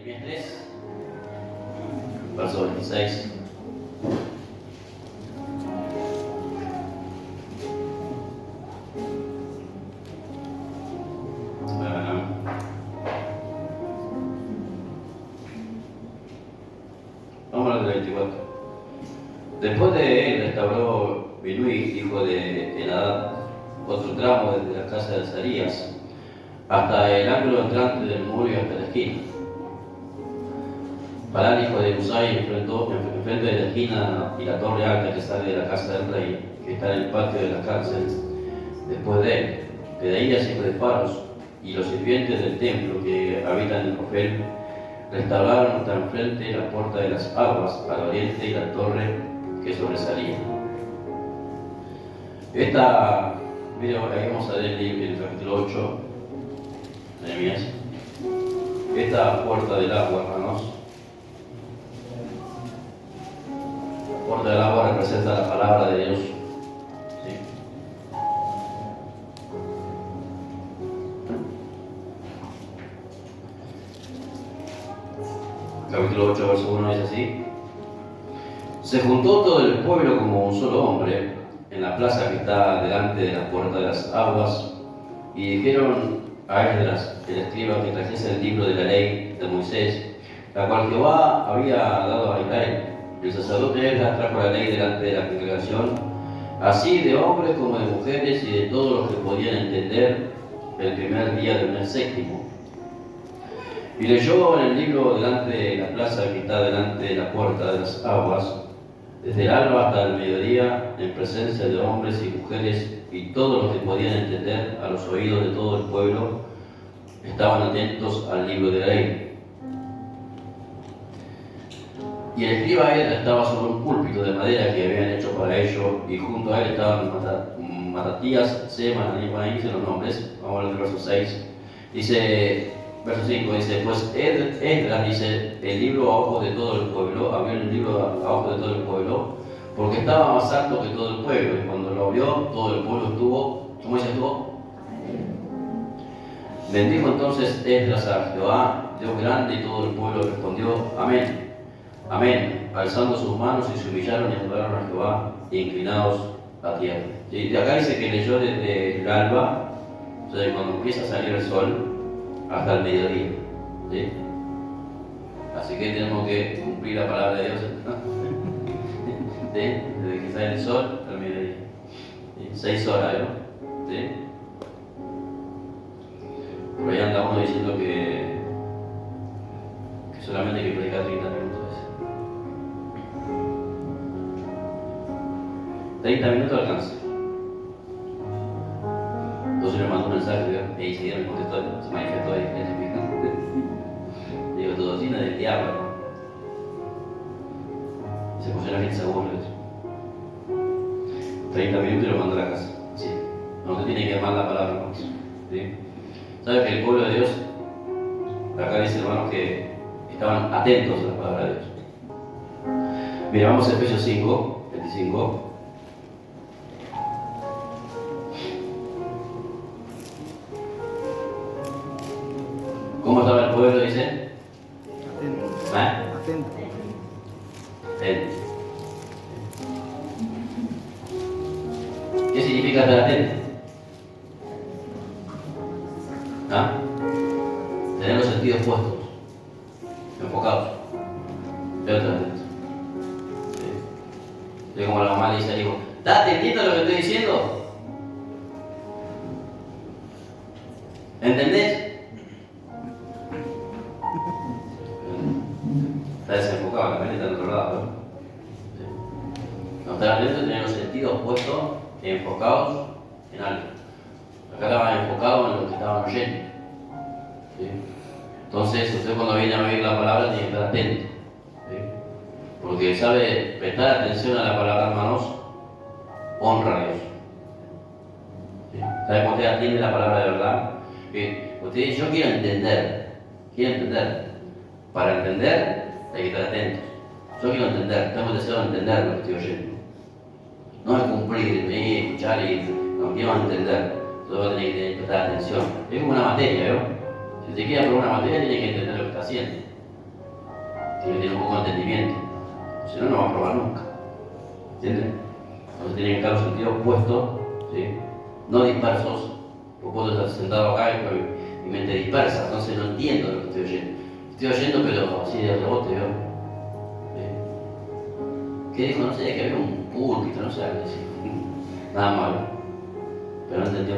Jeremías 3, verso 26. Vamos al 24. Después de él restauró Binui, hijo de Enadad, otro tramo desde la casa de Azarías hasta el ángulo entrante del muro y hasta la esquina. Palán, hijo de Usai, enfrente de la esquina y la torre alta que sale de la casa del rey, que está en el patio de la cárcel, después de él, Pedaías, hijo de Paros, y los sirvientes del templo que habitan en Ofel, restauraron hasta enfrente la puerta de las aguas al oriente y la torre que sobresalía. Ahí vamos a leer el capítulo 8, Jeremías. Esta puerta del agua, hermanos. La puerta del agua representa la palabra de Dios. ¿Sí? Capítulo 8, verso 1 dice así: Se juntó todo el pueblo como un solo hombre en la plaza que está delante de la puerta de las aguas, y dijeron a Esdras, el escriba, que trajese el libro de la ley de Moisés, la cual Jehová había dado a Israel. El sacerdote Esdras trajo la ley delante de la congregación, así de hombres como de mujeres y de todos los que podían entender, el primer día del mes séptimo. Y leyó en el libro delante de la plaza que está delante de la puerta de las aguas, desde el alba hasta el mediodía, en presencia de hombres y mujeres y todos los que podían entender, a los oídos de todo el pueblo, estaban atentos al libro de la ley. Y el escriba estaba sobre un púlpito de madera que habían hecho para ello, y junto a él estaban Matatías, Sema, ahí dicen los nombres. Vamos al verso 6. Dice, verso 5, dice: Pues Esdras, dice, el libro a ojos de todo el pueblo, abrió el libro a ojos de todo el pueblo, porque estaba más alto que todo el pueblo, y cuando lo vio, todo el pueblo estuvo, ¿cómo dice estuvo? Bendijo entonces Esdras a Jehová, Dios grande, y todo el pueblo respondió: Amén, amén, alzando sus manos, y se humillaron y adoraron a Jehová, inclinados a tierra. Y de acá dice que leyó desde el alba, o sea, cuando empieza a salir el sol, hasta el mediodía. ¿Sí? Así que tenemos que cumplir la palabra de Dios. ¿Sí? Desde que sale el sol hasta el mediodía. ¿Sí? 6 horas, ¿no? ¿Sí? Por ahí anda uno diciendo que solamente hay que predicar 30 minutos. 30 minutos alcanza. Entonces le mandó un mensaje y enseguida me contestó, se manifestó ahí. Digo, todo lleno del diablo, ¿no? Y se puso la gente seguro de eso. 30 minutos y lo mandó a la casa. Sí. No te tiene que llamar la palabra, hermanos. ¿Sí? ¿Sabes que el pueblo de Dios, acá dice, hermanos, que estaban atentos a la palabra de Dios? Mira, vamos a Efesios 5, 25. ¿Cómo estaba el pueblo, dice? Atento. Atento. Atento. ¿Qué significa estar atento? ¿Ah? Tener los sentidos puestos, enfocados. Yo estoy atento. ¿Sí? Como la mamá le dice al hijo: ¿estás atendiendo a lo que estoy diciendo? ¿Entendés? Está desenfocado, la mente está en otro lado, ¿no? Sí. No estar atento, tener los sentidos puestos, enfocados en algo. Acá estaban enfocados en lo que estaban oyendo. ¿Sí? Entonces, usted cuando viene a oír la palabra tiene que estar atento. ¿Sí? Porque sabe prestar atención a la palabra, hermanos, honra a Dios. ¿Sí? ¿Sabe cuando usted atiende la palabra de verdad? Usted dice: yo quiero entender. Para entender hay que estar atentos. Yo quiero entender, tengo deseo de entender lo que estoy oyendo. No es cumplir, venir, escuchar y no quiero entender. Solo tiene que prestar atención. Es como una materia, ¿no? Si usted quiere aprobar una materia, tiene que entender lo que está haciendo. tiene que tener un poco de entendimiento. Si no, no va a probar nunca. ¿Entienden? Entonces tienen que estar los sentidos puestos, ¿sí? No dispersos. Yo puedo estar sentado acá y con mi mente dispersa, entonces no entiendo lo que estoy oyendo. Estoy oyendo, pero así de rebote, ¿veo? ¿Qué dijo? No sé, que había un púlpito, no sé qué decir. Nada malo. Pero no entendió.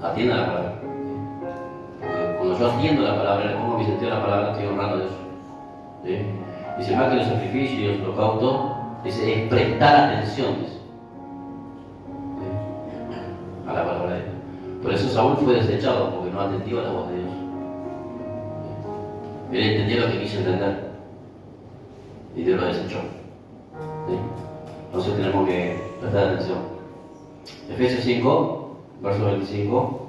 Atienda la palabra. Porque cuando yo atiendo la palabra, le pongo mi sentido a la palabra, estoy honrando a Dios. ¿Sí? Dice, más que los sacrificios y los holocaustos, dice, es prestar atención, dice, ¿sí? A la palabra de Dios. Por eso Saúl fue desechado, porque no atendió a la voz de Dios. ¿Sí? Él entendió lo que quiso entender y Dios lo desechó. ¿Sí? Entonces tenemos que prestar atención. Efesios 5, verso 25.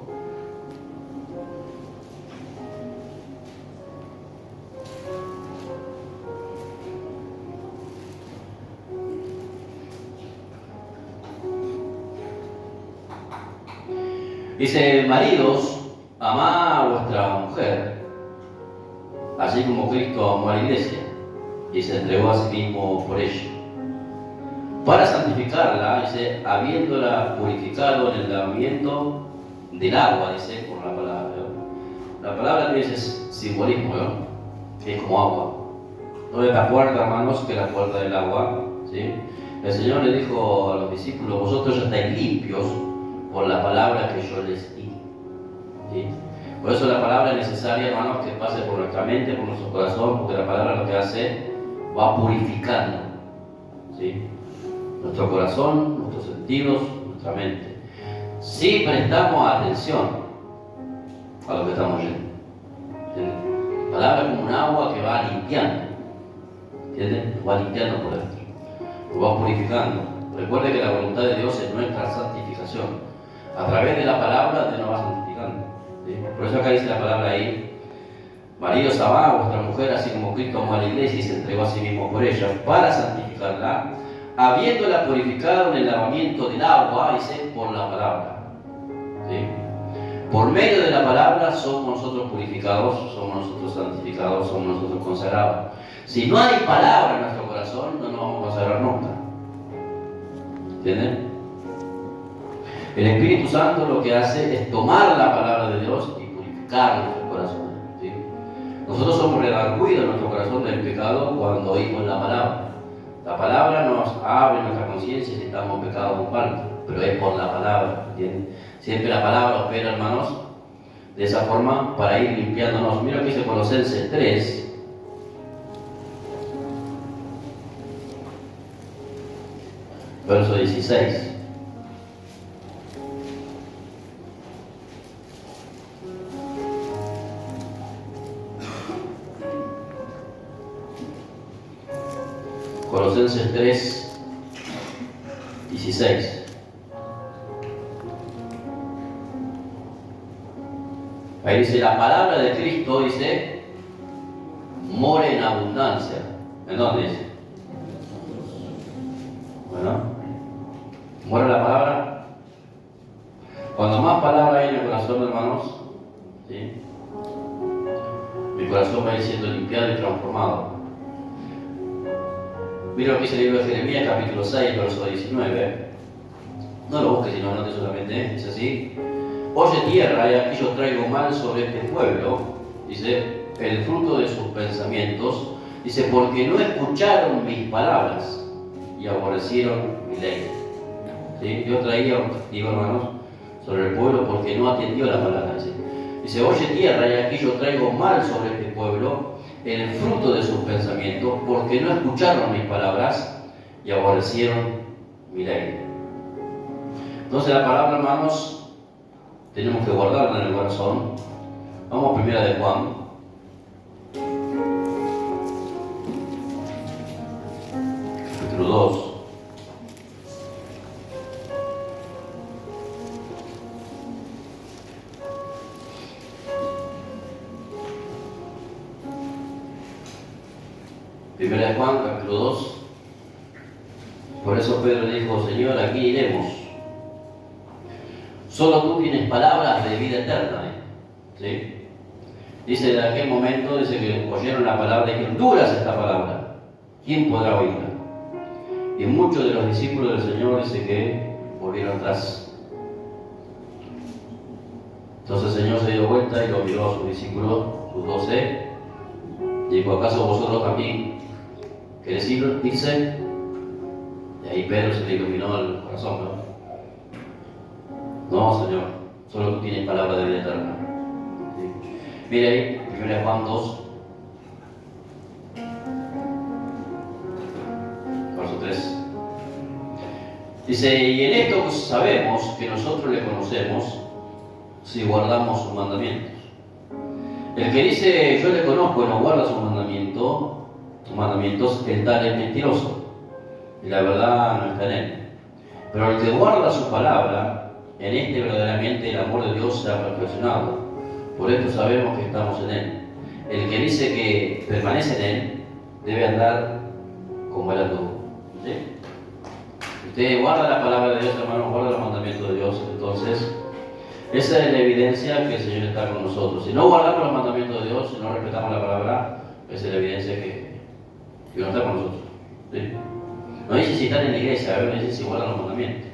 Dice, maridos, amad a vuestra mujer, así como Cristo amó a la iglesia y se entregó a sí mismo por ella, para santificarla, dice, habiéndola purificado en el lavamiento del agua, dice, por la palabra. ¿No? La palabra tiene ese simbolismo, ¿no? Que es como agua. No es la puerta, hermanos, que la puerta del agua, ¿sí? El Señor le dijo a los discípulos, vosotros ya estáis limpios por la palabra que yo les di. ¿Sí? Por eso la palabra es necesaria, hermanos, que pase por nuestra mente, por nuestro corazón, porque la palabra lo que hace, va purificando, ¿sí? Nuestro corazón, nuestros sentidos, nuestra mente. Si prestamos atención a lo que estamos oyendo. ¿Entienden? La palabra es como un agua que va limpiando. ¿Entienden? Va limpiando por dentro. Lo va purificando. Recuerde que la voluntad de Dios es nuestra santificación. A través de la palabra Dios nos va santificando. ¿Sí? Por eso acá dice la palabra ahí, maridos, amad a vuestra mujer, así como Cristo amó a la iglesia y se entregó a sí mismo por ella, para santificarla, habiéndola purificado en el lavamiento del agua, dice, por la palabra. ¿Sí? Por medio de la palabra somos nosotros purificados, somos nosotros santificados, somos nosotros consagrados. Si no hay palabra en nuestro corazón, no nos vamos a consagrar nunca. ¿Entienden? El Espíritu Santo lo que hace es tomar la palabra de Dios y purificar nuestro corazón. ¿Sí? Nosotros somos redargüidos en nuestro corazón del pecado cuando oímos la palabra. La palabra nos abre nuestra conciencia si estamos en pecado con falta, pero es por la palabra. ¿Entienden? Siempre la palabra opera, hermanos, de esa forma para ir limpiándonos. Mira lo que dice Colosenses 3. Verso 16. Colosenses 3, 16. Ahí dice, la palabra de Cristo, dice, mora en abundancia. ¿En dónde dice? Bueno, mora la palabra. Cuando más palabra hay en el corazón, hermanos, ¿sí? Mi corazón va a ir siendo limpiado y transformado. Mira lo que dice el libro de Jeremías, capítulo 6, verso 19. No lo busques, sino anote solamente, dice así. Oye tierra, y aquí yo traigo mal sobre este pueblo, dice, el fruto de sus pensamientos, dice, porque no escucharon mis palabras y aborrecieron mi ley. ¿Sí? Yo traía un castigo, hermanos, sobre el pueblo porque no atendió la palabra. Dice, oye tierra, y aquí yo traigo mal sobre este pueblo, el fruto de sus pensamientos, porque no escucharon mis palabras y aborrecieron mi ley. Entonces la palabra, hermanos, tenemos que guardarla en el corazón. Vamos a primera de Juan. Capítulo 2. Primera de Juan, capítulo 2. Por eso Pedro dijo, Señor, aquí iremos. Solo tú tienes palabras de vida eterna. ¿Sí? Dice, de aquel momento, dice que oyeron la palabra y dijeron, dura es esta palabra, ¿quién podrá oírla? Y muchos de los discípulos del Señor dice que volvieron atrás. Entonces el Señor se dio vuelta y lo miró a sus discípulos, sus 12, y dijo, ¿acaso vosotros también queréis irse? Y ahí Pedro se le iluminó el corazón, ¿no? No, Señor, solo tú tienes palabra de vida eterna. ¿Sí? Mire ahí, 1 Juan 2, verso 3. Dice, y en esto pues sabemos que nosotros le conocemos si guardamos sus mandamientos. El que dice, yo le conozco y no guarda sus mandamientos, el tal es mentiroso, y la verdad no está en él. Pero el que guarda su palabra, en este verdaderamente el amor de Dios se ha perfeccionado. Por esto sabemos que estamos en él. El que dice que permanece en él, debe andar como él anduvo. ¿Sí? Usted guarda la palabra de Dios, hermano, guarda los mandamientos de Dios, entonces esa es la evidencia que el Señor está con nosotros. Si no guardamos los mandamientos de Dios, si no respetamos la palabra, esa es la evidencia que no está con nosotros. ¿Sí? No dice si están en la iglesia, a ver, dice si guardan los mandamientos.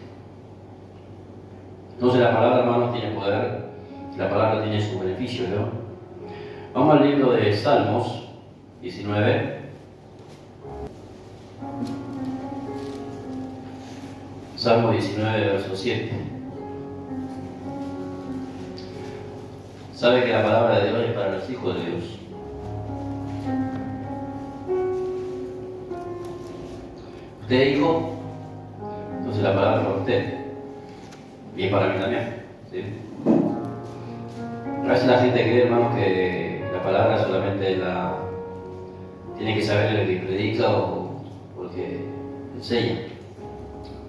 Entonces la palabra, hermanos, tiene poder, la palabra tiene su beneficio, ¿no? Vamos al libro de Salmos 19. Salmo 19, verso 7. Sabe que la palabra de Dios es para los hijos de Dios. Usted es hijo, entonces la palabra es para usted. Y es para mí también. ¿Sí? A veces la gente cree, hermano, que la palabra solamente tiene que saber lo que predica o porque enseña.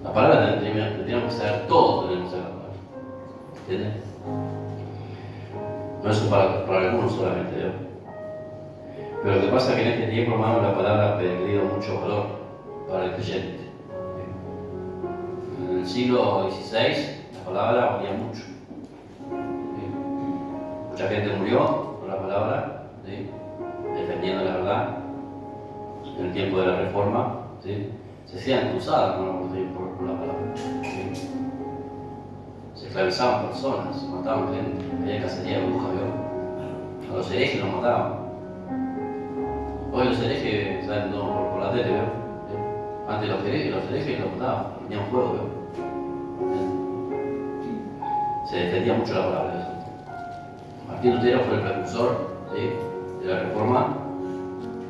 La palabra tenemos que saber, todos tenemos que saber la palabra. ¿Entienden? No es para algunos solamente, ¿no? Pero lo que pasa es que en este tiempo, hermano, la palabra ha perdido mucho valor para el creyente. En el siglo XVI, la palabra valía mucho. ¿Sí? Mucha gente murió por la palabra, ¿sí? Defendiendo la verdad. En el tiempo de la Reforma, ¿sí? Se hacían cruzadas por la palabra. ¿Sí? Se esclavizaban personas, se mataban gente, había cacería de brujas, ¿vio? A los herejes los mataban. Hoy los herejes salen por la tele, ¿vio? ¿Sí? Antes los herejes los mataban, tenían fuego, ¿vio? Se defendía mucho la palabra. ¿Sí? Martín Lutero fue el precursor, ¿sí?, de la Reforma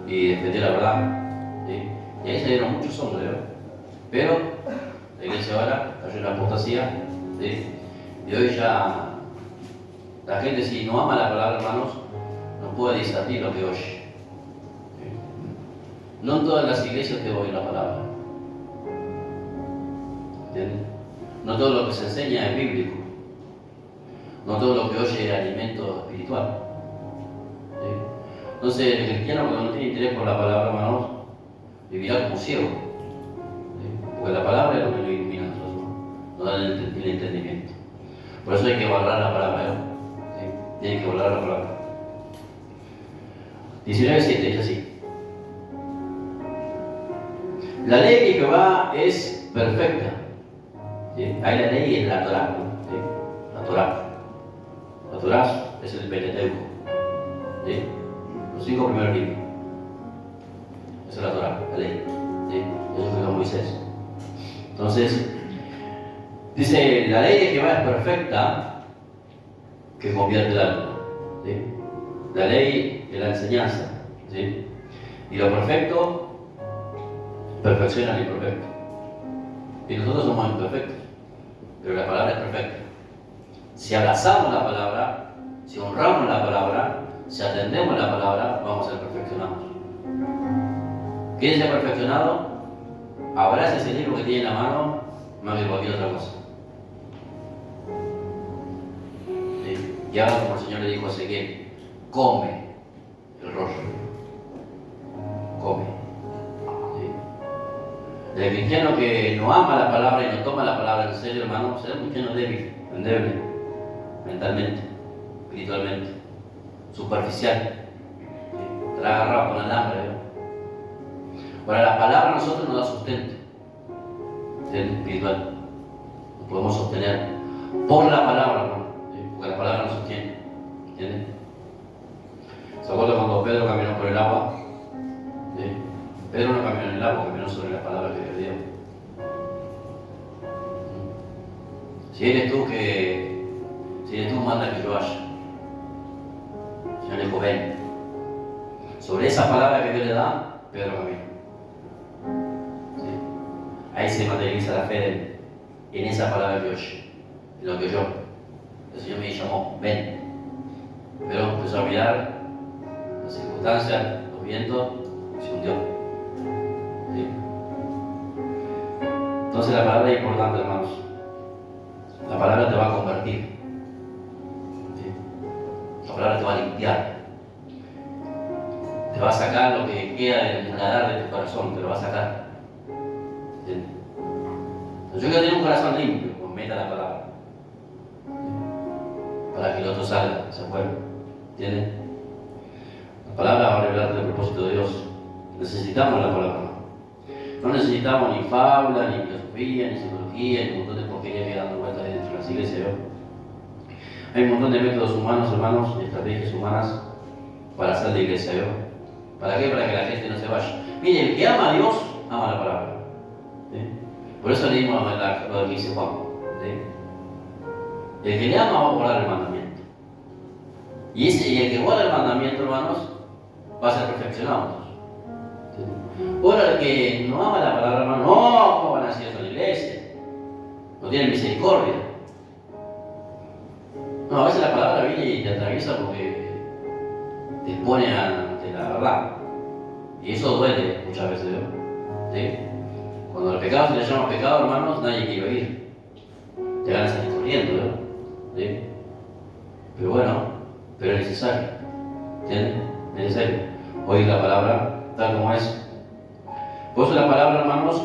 y defendió la verdad. ¿Sí? Y ahí salieron muchos hombres, ¿vio? Pero la iglesia ahora cayó en la apostasía, ¿sí? Y hoy ya la gente, si no ama la palabra, hermanos, no puede discernir lo que oye. ¿Sí? No en todas las iglesias te oyen la palabra. ¿Entienden? No todo lo que se enseña es bíblico. No todo lo que oye es alimento espiritual. ¿Sí? Entonces el cristiano, cuando no tiene interés por la palabra, hermanos, vivirá como ciego. ¿Sí? Porque la palabra es lo que lo ilumina a nosotros, nos da el entendimiento. Por eso hay que guardar la palabra, ¿no? ¿Sí? Tienen que guardar la palabra. 19:7 dice así. La ley de Jehová es perfecta. ¿Sí? Hay la ley en la Torá, ¿no? ¿Sí? La Torá. La Torá es el Pentateuco. ¿Sí? Los 5 primeros libros. Esa es la Torá, la ley. ¿Sí? Eso fue con Moisés. Entonces, dice, la ley de Jehová es perfecta, que convierte el alma. ¿Sí? La ley es la enseñanza. ¿Sí? Y lo perfecto perfecciona al imperfecto. Y nosotros somos imperfectos, pero la palabra es perfecta. Si abrazamos la palabra, si honramos la palabra, si atendemos la palabra, vamos a ser perfeccionados. ¿Quiere ser perfeccionado? Abraza ese libro que tiene en la mano más que cualquier otra cosa. ¿Sí? Y haga como el Señor le dijo a Ezequiel: come el rollo. Come. ¿Sí? El cristiano que no ama la palabra y no toma la palabra en serio, hermano, será un cristiano débil, endeble, mentalmente, espiritualmente. superficial. ¿Sí? Te la ha agarrado con alambre. Ahora, la palabra a nosotros nos da sustento, ¿sí? Espiritual. Nos podemos sostener por la palabra, ¿no? ¿Sí? Porque la palabra nos sostiene. ¿Entienden? ¿Se acuerdan cuando Pedro caminó por el agua? ¿Sí? Pedro no caminó en el agua, caminó sobre la palabra que Dios dio. Si eres tú, manda que yo vaya. El Señor dijo, ven. Sobre esa palabra que Dios le da, Pedro camina. ¿Sí? Ahí se materializa la fe de él, en esa palabra que oye, en lo que yo. El Señor me llamó, ven. Pedro empezó a mirar las circunstancias, los vientos, y se hundió. ¿Sí? Entonces la palabra es importante, hermanos. La palabra te va a convertir. ¿Sí? La palabra te va a limpiar. Te va a sacar lo que queda del muladar de tu corazón, te lo va a sacar. ¿Entiendes? Entonces, yo quiero tener un corazón limpio, pues meta la palabra. Para que el otro salga, se acuerde. ¿Entiendes? La palabra va a revelarte el propósito de Dios. Necesitamos la palabra. No necesitamos ni fábula, ni filosofía, ni psicología, ni un montón de porquería que dando vueltas dentro de las iglesias. Hay un montón de métodos humanos, hermanos, y estrategias humanas para hacer la iglesia. ¿Para qué? Para que la gente no se vaya. Mire, el que ama a Dios, ama la palabra. ¿Sí? Por eso leímos lo que dice Juan. ¿Sí? El que le ama va a guardar el mandamiento. Y el que guarda el mandamiento, hermanos, va a ser perfeccionado. ¿Sí? Ahora, el que no ama la palabra, hermano, no, ¿cómo van a hacer eso en la iglesia? No tienen misericordia. No, a veces la palabra viene y te atraviesa porque te pone ante la verdad. Y eso duele muchas veces, ¿no? ¿Sí? Cuando el pecado se le llama pecado, hermanos, nadie quiere oír. Te van a salir corriendo, ¿no? ¿Sí? Pero bueno, pero es necesario. ¿Entiendes? Es necesario oír la palabra tal como es. Por eso la palabra, hermanos,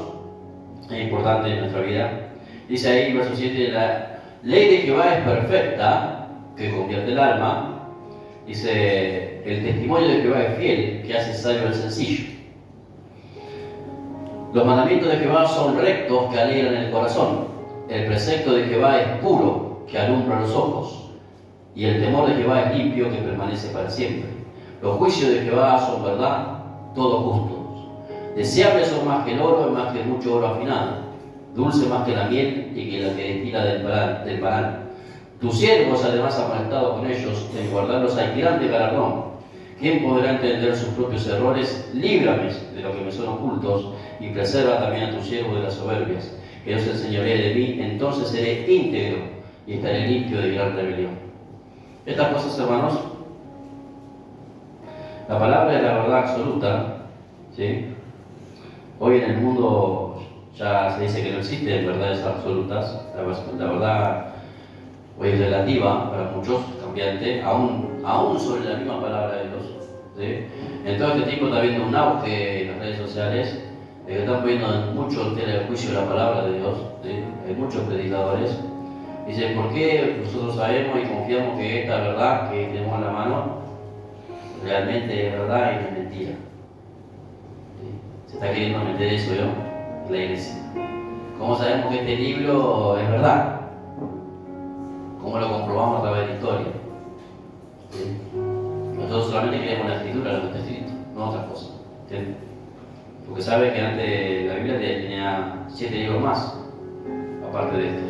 es importante en nuestra vida. Dice ahí, verso 7, la ley de Jehová es perfecta, que convierte el alma. Dice, el testimonio de Jehová es fiel, que hace sabio al sencillo. Los mandamientos de Jehová son rectos, que alegran el corazón. El precepto de Jehová es puro, que alumbra los ojos. Y el temor de Jehová es limpio, que permanece para siempre. Los juicios de Jehová son verdad, todos justos. Deseables son más que el oro y más que mucho oro afinado. Dulce más que la miel y que la que destila del panal. Tus siervos además amonestados con ellos, en guardarlos hay grande galardón. ¿Quién podrá entender sus propios errores? Líbrame de lo que me son ocultos y preserva también a tus siervos de las soberbias. Que Dios se enseñoree de mí, entonces seré íntegro y estaré limpio de gran rebelión. Estas cosas, hermanos, la palabra es la verdad absoluta, ¿sí? Hoy en el mundo ya se dice que no existen verdades absolutas. La verdad hoy es relativa para muchos, cambiante, aún sobre la misma palabra de Dios. ¿Sí? En todo este tiempo está habiendo un auge en las redes sociales, que están poniendo mucho en tela de juicio la palabra de Dios. ¿Sí? Hay muchos predicadores. Dicen, ¿por qué nosotros sabemos y confiamos que esta verdad que tenemos en la mano realmente es verdad y no es mentira? ¿Sí? Se está queriendo meter eso, ¿yo? En la iglesia. ¿Cómo sabemos que este libro es verdad? ¿Cómo lo comprobamos a través de la historia? ¿Sí? Nosotros solamente creemos la escritura, lo que está escrito, no otras cosas. ¿Entiendes? Porque sabe que antes la Biblia tenía 7 libros más, aparte de estos.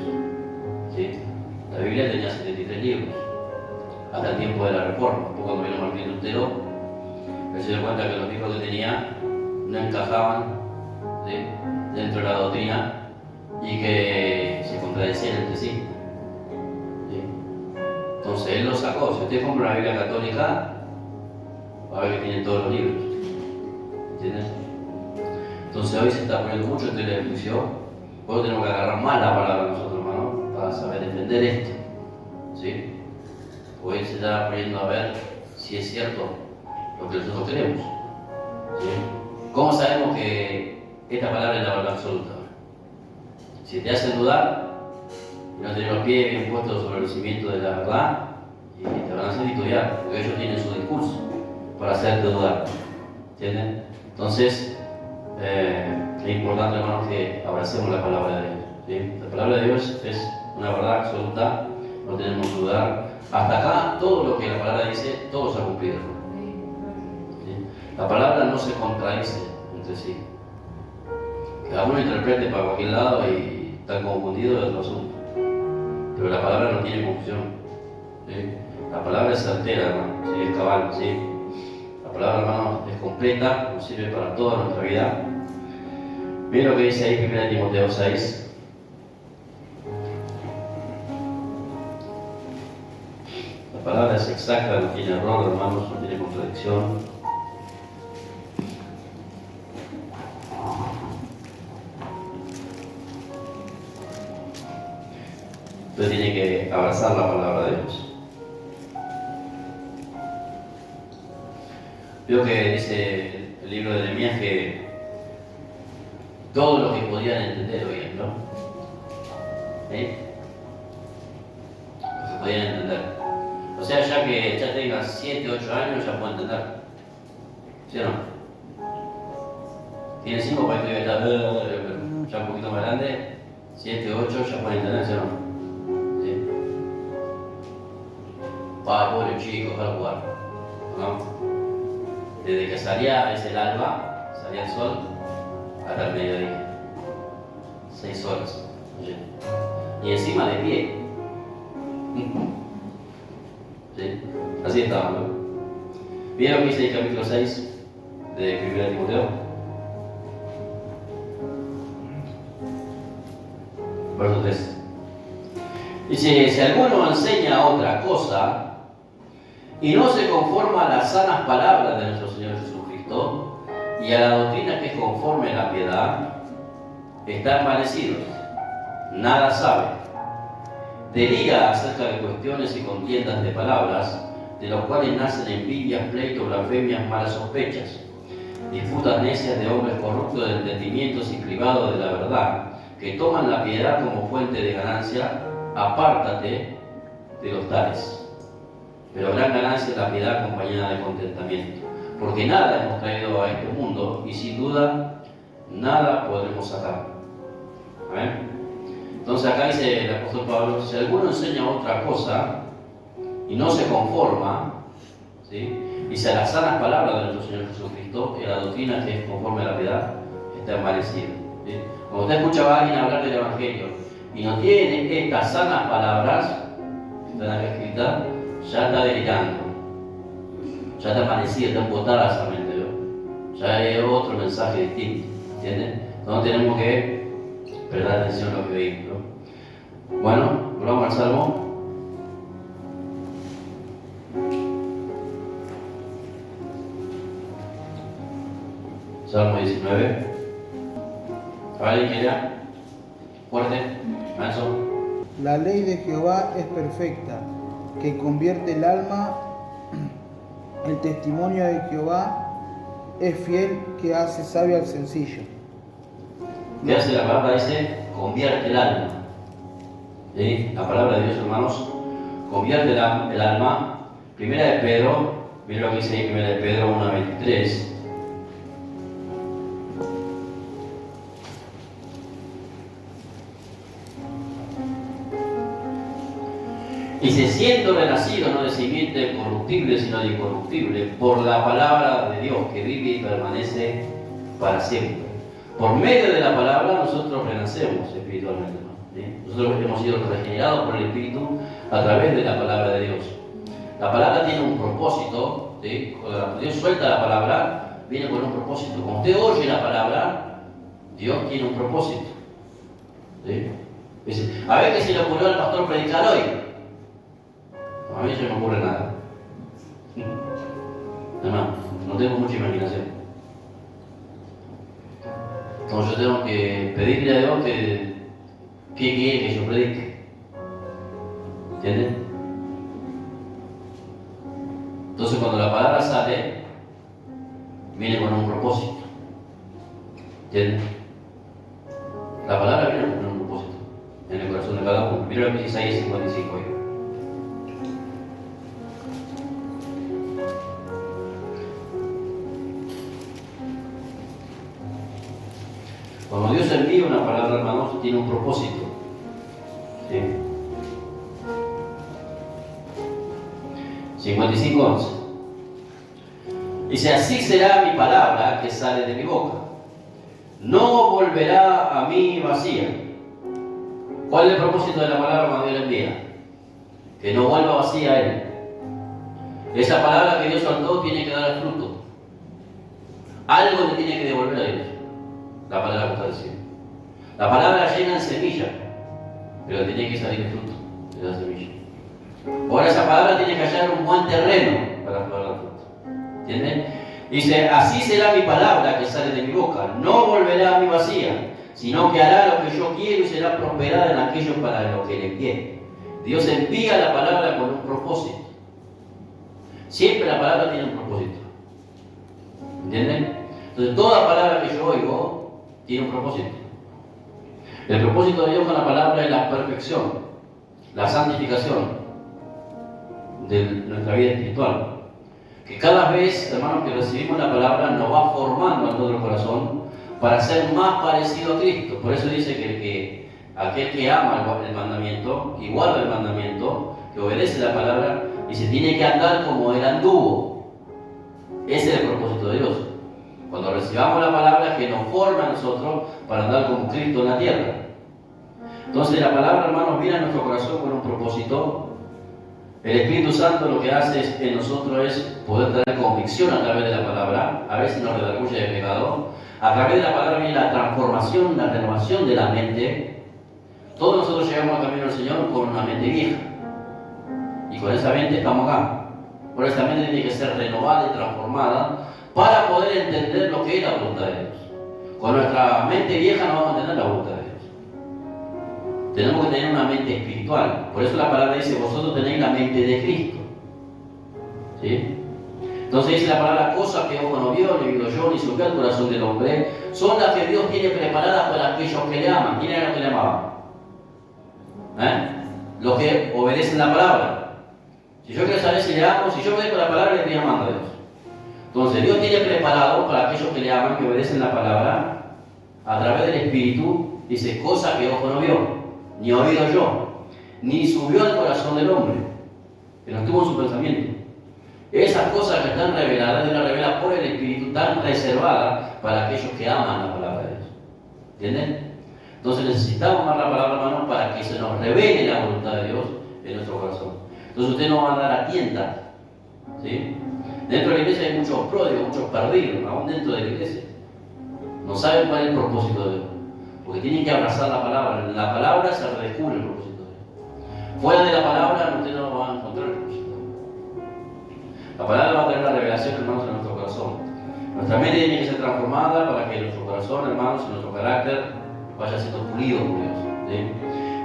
¿Sí? La Biblia tenía 73 libros, hasta el tiempo de la Reforma. Después, cuando vino Martín Lutero, él se dio cuenta que los libros que tenía no encajaban, ¿sí?, dentro de la doctrina y que se contradecían entre sí. ¿Sí? Entonces él lo sacó. Si usted compra una Biblia católica, va a ver que tiene todos los libros. ¿Entiendes? Entonces hoy se está poniendo mucho en tela de juicio. Por eso tenemos que agarrar más la palabra nosotros, hermano, para saber entender esto. ¿Sí? Hoy se está poniendo a ver si es cierto lo que nosotros creemos. ¿Sí? ¿Cómo sabemos que esta palabra es la verdad absoluta? Si te hacen dudar y no tener los pies bien puestos sobre el cimiento de la verdad, y te van a a titubear, porque ellos tienen su discurso para hacerte dudar. ¿Entienden? Entonces, es importante, hermanos, que abracemos la palabra de Dios. ¿Sí? La palabra de Dios es una verdad absoluta, no tenemos que dudar. Hasta acá, todo lo que la palabra dice, todo se ha cumplido. ¿Sí? La palabra no se contradice entre sí. Cada uno interprete para cualquier lado y está confundido de otro asunto. Pero la palabra no tiene confusión. ¿Sí? La palabra es certera, hermano, ¿sí? Es cabal, ¿sí? La palabra, hermano, es completa, nos sirve para toda nuestra vida. Miren lo que dice ahí 1 Timoteo 6. La palabra es exacta, no tiene error, hermanos, no tiene contradicción. Usted tiene que abrazar la palabra de Dios. Veo que dice el libro de Nehemías que todo lo que podían entender oían, ¿no? ¿Sí? Lo que podían entender. O sea, ya que ya tengas 7, 8 años, ya puedo entender. ¿Sí o no? Tiene 5 para que ya un poquito más grande, 7, 8, ya puede entender, ¿sí o no? Pobre chico, para jugar, ¿no? Desde que salía el alba, salía el sol, hasta el mediodía. 6 horas. ¿Sí? Y encima de pie. ¿Sí? Así estaba, ¿no? ¿Vieron que dice el capítulo 6 de 1 Timoteo? Verso 3. Dice, si alguno enseña otra cosa y no se conforma a las sanas palabras de nuestro Señor Jesucristo y a la doctrina que es conforme a la piedad, está envanecido, nada sabe, deliga acerca de cuestiones y contiendas de palabras, de los cuales nacen envidias, pleitos, blasfemias, malas sospechas, disputas necias de hombres corruptos de entendimientos y privados de la verdad, que toman la piedad como fuente de ganancia. Apártate de los tales. Pero gran ganancia es la piedad acompañada de contentamiento, porque nada hemos traído a este mundo y sin duda nada podremos sacar. ¿Amén? Entonces acá dice el apóstol Pablo, si alguno enseña otra cosa y no se conforma, ¿sí? Dice, a las sanas palabras de nuestro Señor Jesucristo y a la doctrina que es conforme a la piedad, está envanecido. ¿Sí? Cuando usted escucha a alguien hablar del Evangelio y no tiene estas sanas palabras que están acá escritas, ya está delirando, ya está amanecida, está embotada esa mente, ¿no? Ya es otro mensaje distinto, ¿entienden? Entonces tenemos que prestar atención a lo que veis, ¿no? Bueno, volvamos al Salmo. Salmo 19. ¿Alguien quiere? Fuerte, manso. La ley de Jehová es perfecta, que convierte el alma. El testimonio de Jehová es fiel, que hace sabio al sencillo. ¿Qué hace la palabra? Dice, convierte el alma. ¿Sí? La palabra de Dios, hermanos, convierte el alma. Primera de Pedro, mira lo que dice ahí, primera de Pedro 1:23. Dice, siendo renacido no de simiente corruptible, sino de incorruptible, por la palabra de Dios que vive y permanece para siempre. Por medio de la palabra nosotros renacemos espiritualmente, ¿no? ¿Sí? Nosotros hemos sido regenerados por el Espíritu a través de la palabra de Dios. La palabra tiene un propósito, ¿sí? Cuando Dios suelta la palabra, viene con un propósito. Cuando usted oye la palabra, Dios tiene un propósito. ¿Sí? Dice, a ver qué se le ocurrió al pastor predicar hoy. A mí no se me ocurre nada. Además, no tengo mucha imaginación. Entonces yo tengo que pedirle a Dios que quiere que yo predique. ¿Entienden? Entonces cuando la palabra sale, viene con un propósito. ¿Entienden? La palabra viene con un propósito en el corazón de cada uno. Mira lo que dice Isaías 55 hoy. Cuando Dios envía una palabra, hermanos, tiene un propósito. ¿Sí? 55:11. Dice, así será mi palabra que sale de mi boca. No volverá a mí vacía. ¿Cuál es el propósito de la palabra cuando Dios la envía? Que no vuelva vacía a Él. Esa palabra que Dios soltó tiene que dar fruto. Algo le tiene que devolver a Dios. La palabra que está diciendo. La palabra llena en semilla, pero tiene que salir fruto de la semilla. Ahora esa palabra tiene que hallar un buen terreno para poder dar fruto. ¿Entienden? Dice, así será mi palabra que sale de mi boca. No volverá a mí vacía, sino que hará lo que yo quiero y será prosperada en aquello para lo que le envíe. Dios envía la palabra con un propósito. Siempre la palabra tiene un propósito. ¿Entienden? Entonces toda palabra que yo oigo tiene un propósito. El propósito de Dios con la palabra es la perfección, la santificación de nuestra vida espiritual. Que cada vez, hermanos, que recibimos la palabra nos va formando en nuestro corazón para ser más parecido a Cristo. Por eso dice que aquel que ama el mandamiento y guarda el mandamiento, que obedece la palabra, dice, tiene que andar como Él anduvo. Ese es el propósito de Dios. Cuando recibamos la palabra, que nos forma a nosotros para andar como Cristo en la tierra. Entonces la palabra, hermanos, viene a nuestro corazón con un propósito. El Espíritu Santo lo que hace en nosotros es poder traer convicción a través de la palabra. A veces nos redarguye de pecado. A través de la palabra viene la transformación, la renovación de la mente. Todos nosotros llegamos al camino del Señor con una mente vieja. Y con esa mente estamos acá. Por esa mente tiene que ser renovada y transformada para poder entender lo que es la voluntad de Dios. Con nuestra mente vieja no vamos a entender la voluntad de Dios. Tenemos que tener una mente espiritual. Por eso la palabra dice, vosotros tenéis la mente de Cristo. ¿Sí? Entonces dice la palabra, cosas que ojo no vio, ni vio yo, ni subió al corazón del hombre, son las que Dios tiene preparadas para aquellos que le aman. ¿Quién era los que le amaban? Los que obedecen la palabra. Si yo quiero saber si le amo, si yo obedezco la palabra, le estoy amando a Dios. Entonces Dios tiene preparado para aquellos que le aman, que obedecen la palabra, a través del Espíritu, dice, cosas que ojo no vio, ni oído yo, ni subió al corazón del hombre, que no estuvo en su pensamiento. Esas cosas que están reveladas, Dios las revela por el Espíritu, están reservadas para aquellos que aman la palabra de Dios. ¿Entienden? Entonces necesitamos amar la palabra, hermanos, para que se nos revele la voluntad de Dios en nuestro corazón. Entonces usted no va a andar a tientas. ¿Sí? Dentro de la iglesia hay muchos pródigos, muchos perdidos, aún dentro de la iglesia. No saben cuál es el propósito de Dios. Porque tienen que abrazar la palabra. En la palabra se redescubre el propósito de Dios. Fuera de la palabra usted no va a encontrar el propósito de Dios. La palabra va a tener la revelación, hermanos, en nuestro corazón. Nuestra mente tiene que ser transformada para que nuestro corazón, hermanos, y nuestro carácter vaya siendo pulido por Dios. ¿Sí?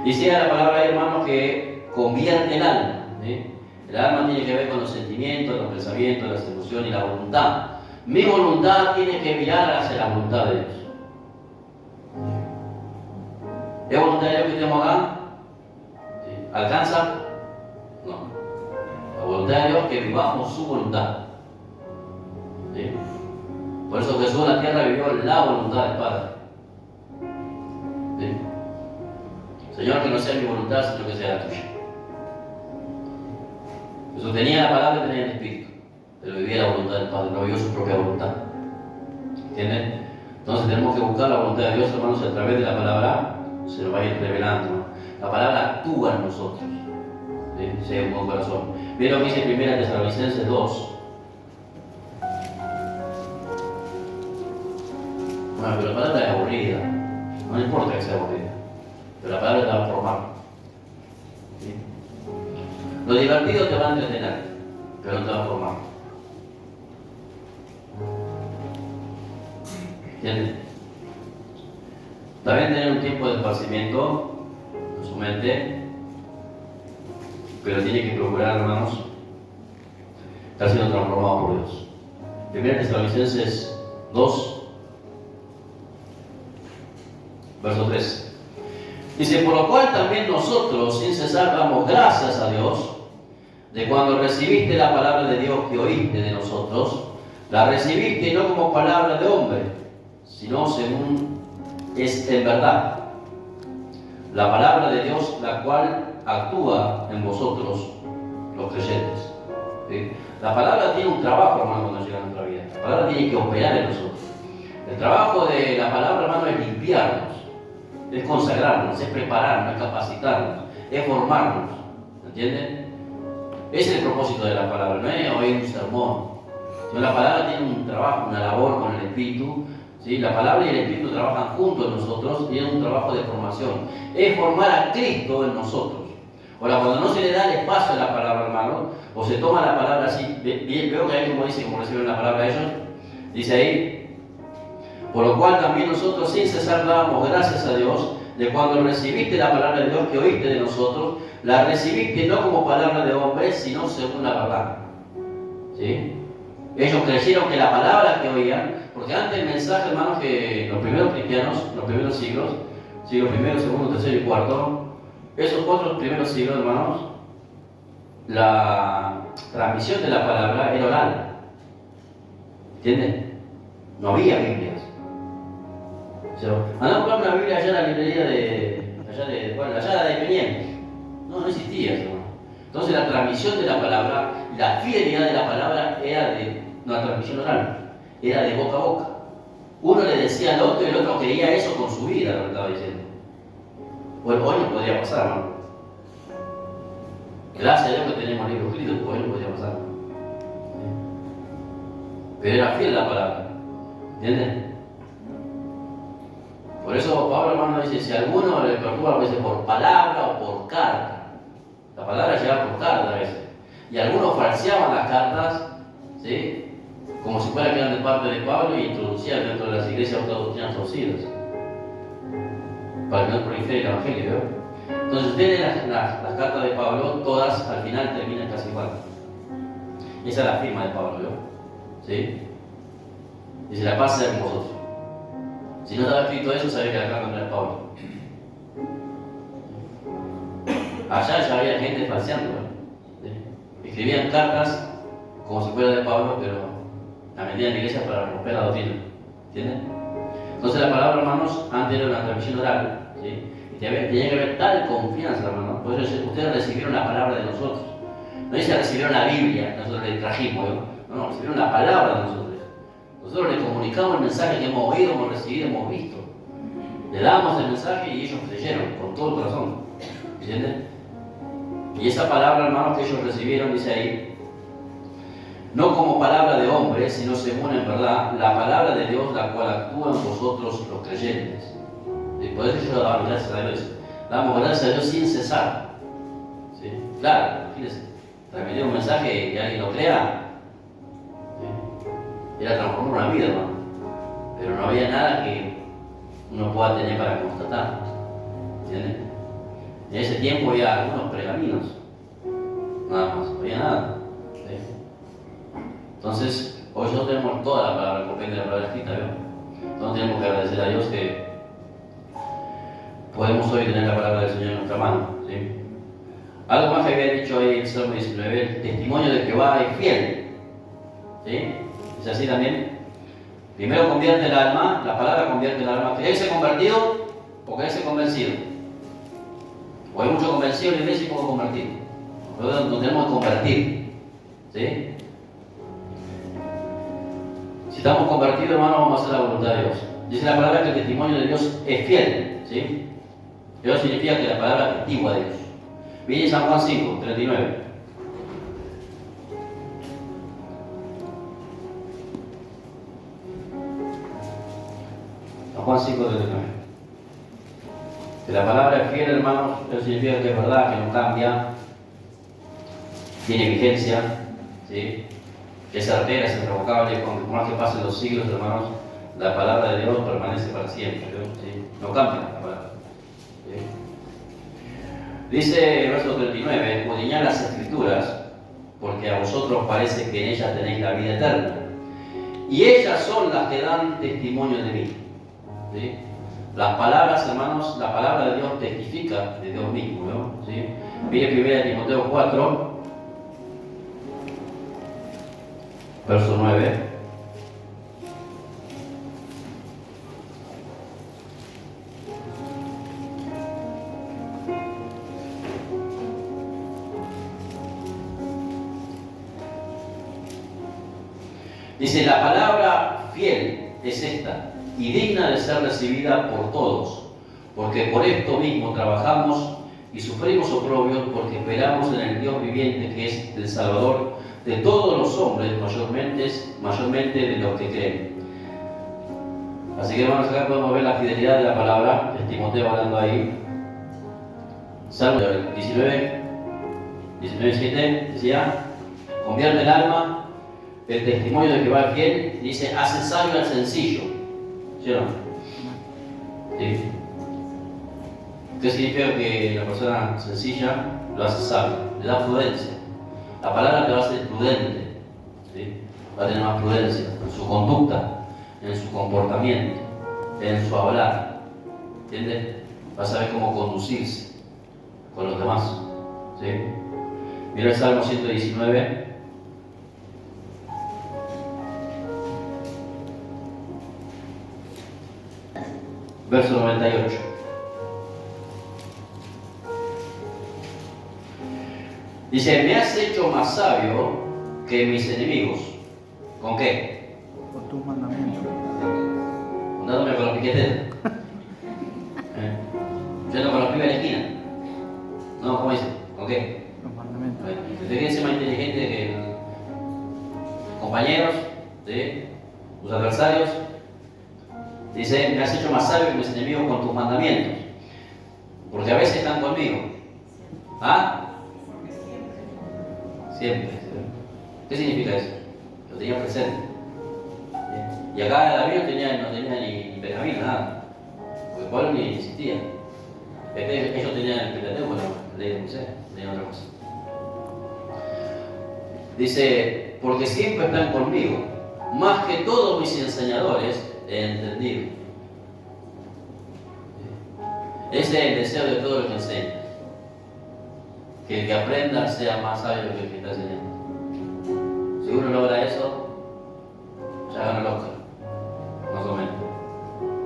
Dice la palabra ahí, hermanos, que convierte el alma. ¿Sí? El alma tiene que ver con los sentimientos, los pensamientos, las emociones y la voluntad. Mi voluntad tiene que mirar hacia la voluntad de Dios. ¿Es voluntad de Dios que estemos acá? ¿Sí? ¿Alcanza? No. La voluntad de Dios es que vivamos su voluntad. ¿Sí? Por eso Jesús en la tierra vivió la voluntad del Padre. ¿Sí? Señor, que no sea mi voluntad, sino que sea la tuya. Jesús tenía la palabra y tenía el Espíritu, pero vivía la voluntad del Padre, no vivió su propia voluntad. ¿Entienden? Entonces tenemos que buscar la voluntad de Dios, hermanos, y a través de la palabra se nos va a ir revelando. La palabra actúa en nosotros. ¿Sí? Si hay un buen corazón. Miren lo que dice 1 Tesalonicenses 2. Bueno, pero la palabra es aburrida. No importa que sea aburrida. Pero la palabra te va a formar. ¿Sí? Lo divertido te va a entretener, pero no te va a formar. ¿Entiendes? También tener un tiempo de esparcimiento en su mente, pero tiene que procurar, hermanos, estar siendo transformado por Dios. 1 Tesalonicenses 2, verso 3. Dice, por lo cual también nosotros, sin cesar, damos gracias a Dios, de cuando recibiste la palabra de Dios que oíste de nosotros, la recibiste no como palabra de hombre, sino según es en verdad. La palabra de Dios, la cual actúa en vosotros, los creyentes. ¿Sí? La palabra tiene un trabajo, hermano, cuando llega a nuestra vida. La palabra tiene que operar en nosotros. El trabajo de la palabra, hermano, es limpiarnos, es consagrarnos, es prepararnos, es capacitarnos, es formarnos. ¿Entienden? Ese es el propósito de la palabra, no es oír un sermón. Sino la palabra tiene un trabajo, una labor con el Espíritu. ¿Sí? La palabra y el Espíritu trabajan juntos en nosotros, tienen un trabajo de formación. Es formar a Cristo en nosotros. Ahora, cuando no se le da el espacio a la palabra, hermano, o se toma la palabra así, veo que ahí como dice, como reciben la palabra ellos, dice ahí, por lo cual también nosotros sin cesar damos gracias a Dios de cuando recibiste la palabra de Dios que oíste de nosotros, la recibiste no como palabra de hombre, sino según la verdad. ¿Sí? Ellos creyeron que la palabra que oían, porque antes el mensaje, hermanos, que los primeros cristianos, los primeros siglos, siglo primero, segundo, tercero y cuarto, esos 4 primeros siglos, hermanos, la transmisión de la palabra era oral. ¿Entienden? No había Biblias. O sea, andá a buscar una Biblia allá en la librería allá de Peñén. No existía eso. Entonces la transmisión de la palabra, la fidelidad de la palabra era de una transmisión oral, era de boca a boca. Uno le decía al otro y el otro creía eso con su vida, lo que estaba diciendo. Bueno, hoy no podría pasar, ¿no? Gracias a Dios que tenemos libros escritos, hoy no podría pasar. Pero era fiel la palabra, ¿entienden? Por eso Pablo, hermano, dice, si alguno le perturba a veces por palabra o por carta, la palabra llegaba por carta a veces, y algunos falseaban las cartas, ¿sí? Como si fuera que eran de parte de Pablo y introducían dentro de las iglesias otras doctrinas torcidas, para que no prolifere el evangelio, ¿no? Entonces ustedes las cartas de Pablo, todas al final terminan casi igual. Esa es la firma de Pablo, ¿no? ¿Sí? Dice, la paz sea con vosotros. Si no estaba escrito eso, sabía que la carta no era de Pablo. Allá ya había gente falseando, ¿no? ¿Sí? Escribían cartas como si fuera de Pablo, pero la metían en la iglesia para romper la doctrina. ¿Entienden? Entonces la palabra, hermanos, antes era una transmisión oral, ¿sí? Y tenía que haber tal confianza, hermanos. Por eso ustedes recibieron la palabra de nosotros. No dice recibieron la Biblia, nosotros le trajimos, ¿no? No, recibieron la palabra de nosotros. Nosotros le comunicamos el mensaje que hemos oído, hemos recibido, hemos visto. Le damos el mensaje y ellos creyeron con todo el corazón. ¿Entienden? Y esa palabra, hermanos, que ellos recibieron, dice ahí, no como palabra de hombre, sino según en verdad la palabra de Dios, la cual actúa en vosotros los creyentes. Y por eso yo damos gracias a Dios. Damos gracias a Dios sin cesar. ¿Sí? Claro, fíjense, transmitir un mensaje y alguien lo crea, ¿sí? Era transformar una vida, hermano. Pero no había nada que uno pueda tener para constatar. ¿Entienden? En ese tiempo había algunos pergaminos, nada más, no había nada. ¿Sí? Entonces, hoy nosotros tenemos toda la palabra, el compendio de la palabra escrita, ¿no? Entonces tenemos que agradecer a Dios que podemos hoy tener la palabra del Señor en nuestra mano. ¿Sí? Algo más que había dicho ahí en Salmo 19, el testimonio de Jehová es fiel. ¿Sí? ¿Es así también? Primero convierte el alma, la palabra convierte el alma. ¿Creerse convertido o creerse convencido? O hay mucho convencido en la iglesia y poco convertido. Nosotros nos tenemos que convertir. ¿Sí? Si estamos convertidos, hermano, vamos a hacer la voluntad de Dios. Dice la palabra que el testimonio de Dios es fiel. ¿Sí? Eso significa que la palabra es antigua de Dios. Viene San Juan 5, 39. San Juan 5, 39. Que la palabra es fiel, hermanos, eso significa que es verdad, que no cambia, tiene vigencia, ¿sí? Que es certera, es irrevocable, por más que pasen los siglos, hermanos, la palabra de Dios permanece para siempre, ¿sí? No cambia la palabra. ¿Sí? Dice el verso 39, escudriñad las Escrituras, porque a vosotros parece que en ellas tenéis la vida eterna, y ellas son las que dan testimonio de mí. ¿Sí? Las palabras, hermanos, la palabra de Dios testifica de Dios mismo, ¿no? ¿Sí? Mire 1 Timoteo 4, verso 9. Dice, la palabra fiel es esta, y digna de ser recibida por todos, porque por esto mismo trabajamos y sufrimos oprobios, porque esperamos en el Dios viviente, que es el Salvador de todos los hombres, mayormente de los que creen. Así que hermanos, acá podemos ver la fidelidad de la palabra, es Timoteo hablando ahí. Salmo 19:7 decía, convierte el alma, el testimonio de Jehová es fiel, dice, hace sabio al sencillo. ¿Sí o no? ¿Sí? ¿Qué significa que la persona sencilla lo hace sabio? Le da prudencia. La palabra te va a hacer prudente, ¿sí? Va a tener más prudencia en su conducta, en su comportamiento, en su hablar. ¿Entiendes? Va a saber cómo conducirse con los demás. ¿Sí? Mira el Salmo 119. Verso 98. Dice, me has hecho más sabio que mis enemigos. ¿Con qué? Con tus mandamientos. Dándome con los piqueteros. Yendo con los pibes a la esquina. No, ¿cómo dice? ¿Con qué? Los mandamientos. Usted quiere ser más inteligente que tus compañeros, ¿sí? Tus adversarios. Dice, me has hecho más sabio que mis enemigos con tus mandamientos. Porque a veces están conmigo. ¿Ah? Siempre. ¿Qué significa eso? Lo tenía presente. Y acá David no tenía ni pergamino, nada. Porque Pablo ni existía. Ellos tenían el Pentateuco, bueno, la ley de Moisés, tenían otra cosa. Dice, porque siempre están conmigo, más que todos mis enseñadores he entendido. Ese es el deseo de todo el que enseña. Que el que aprenda sea más sabio que el que está enseñando. Si uno logra eso, ya gana el Oscar, más o menos.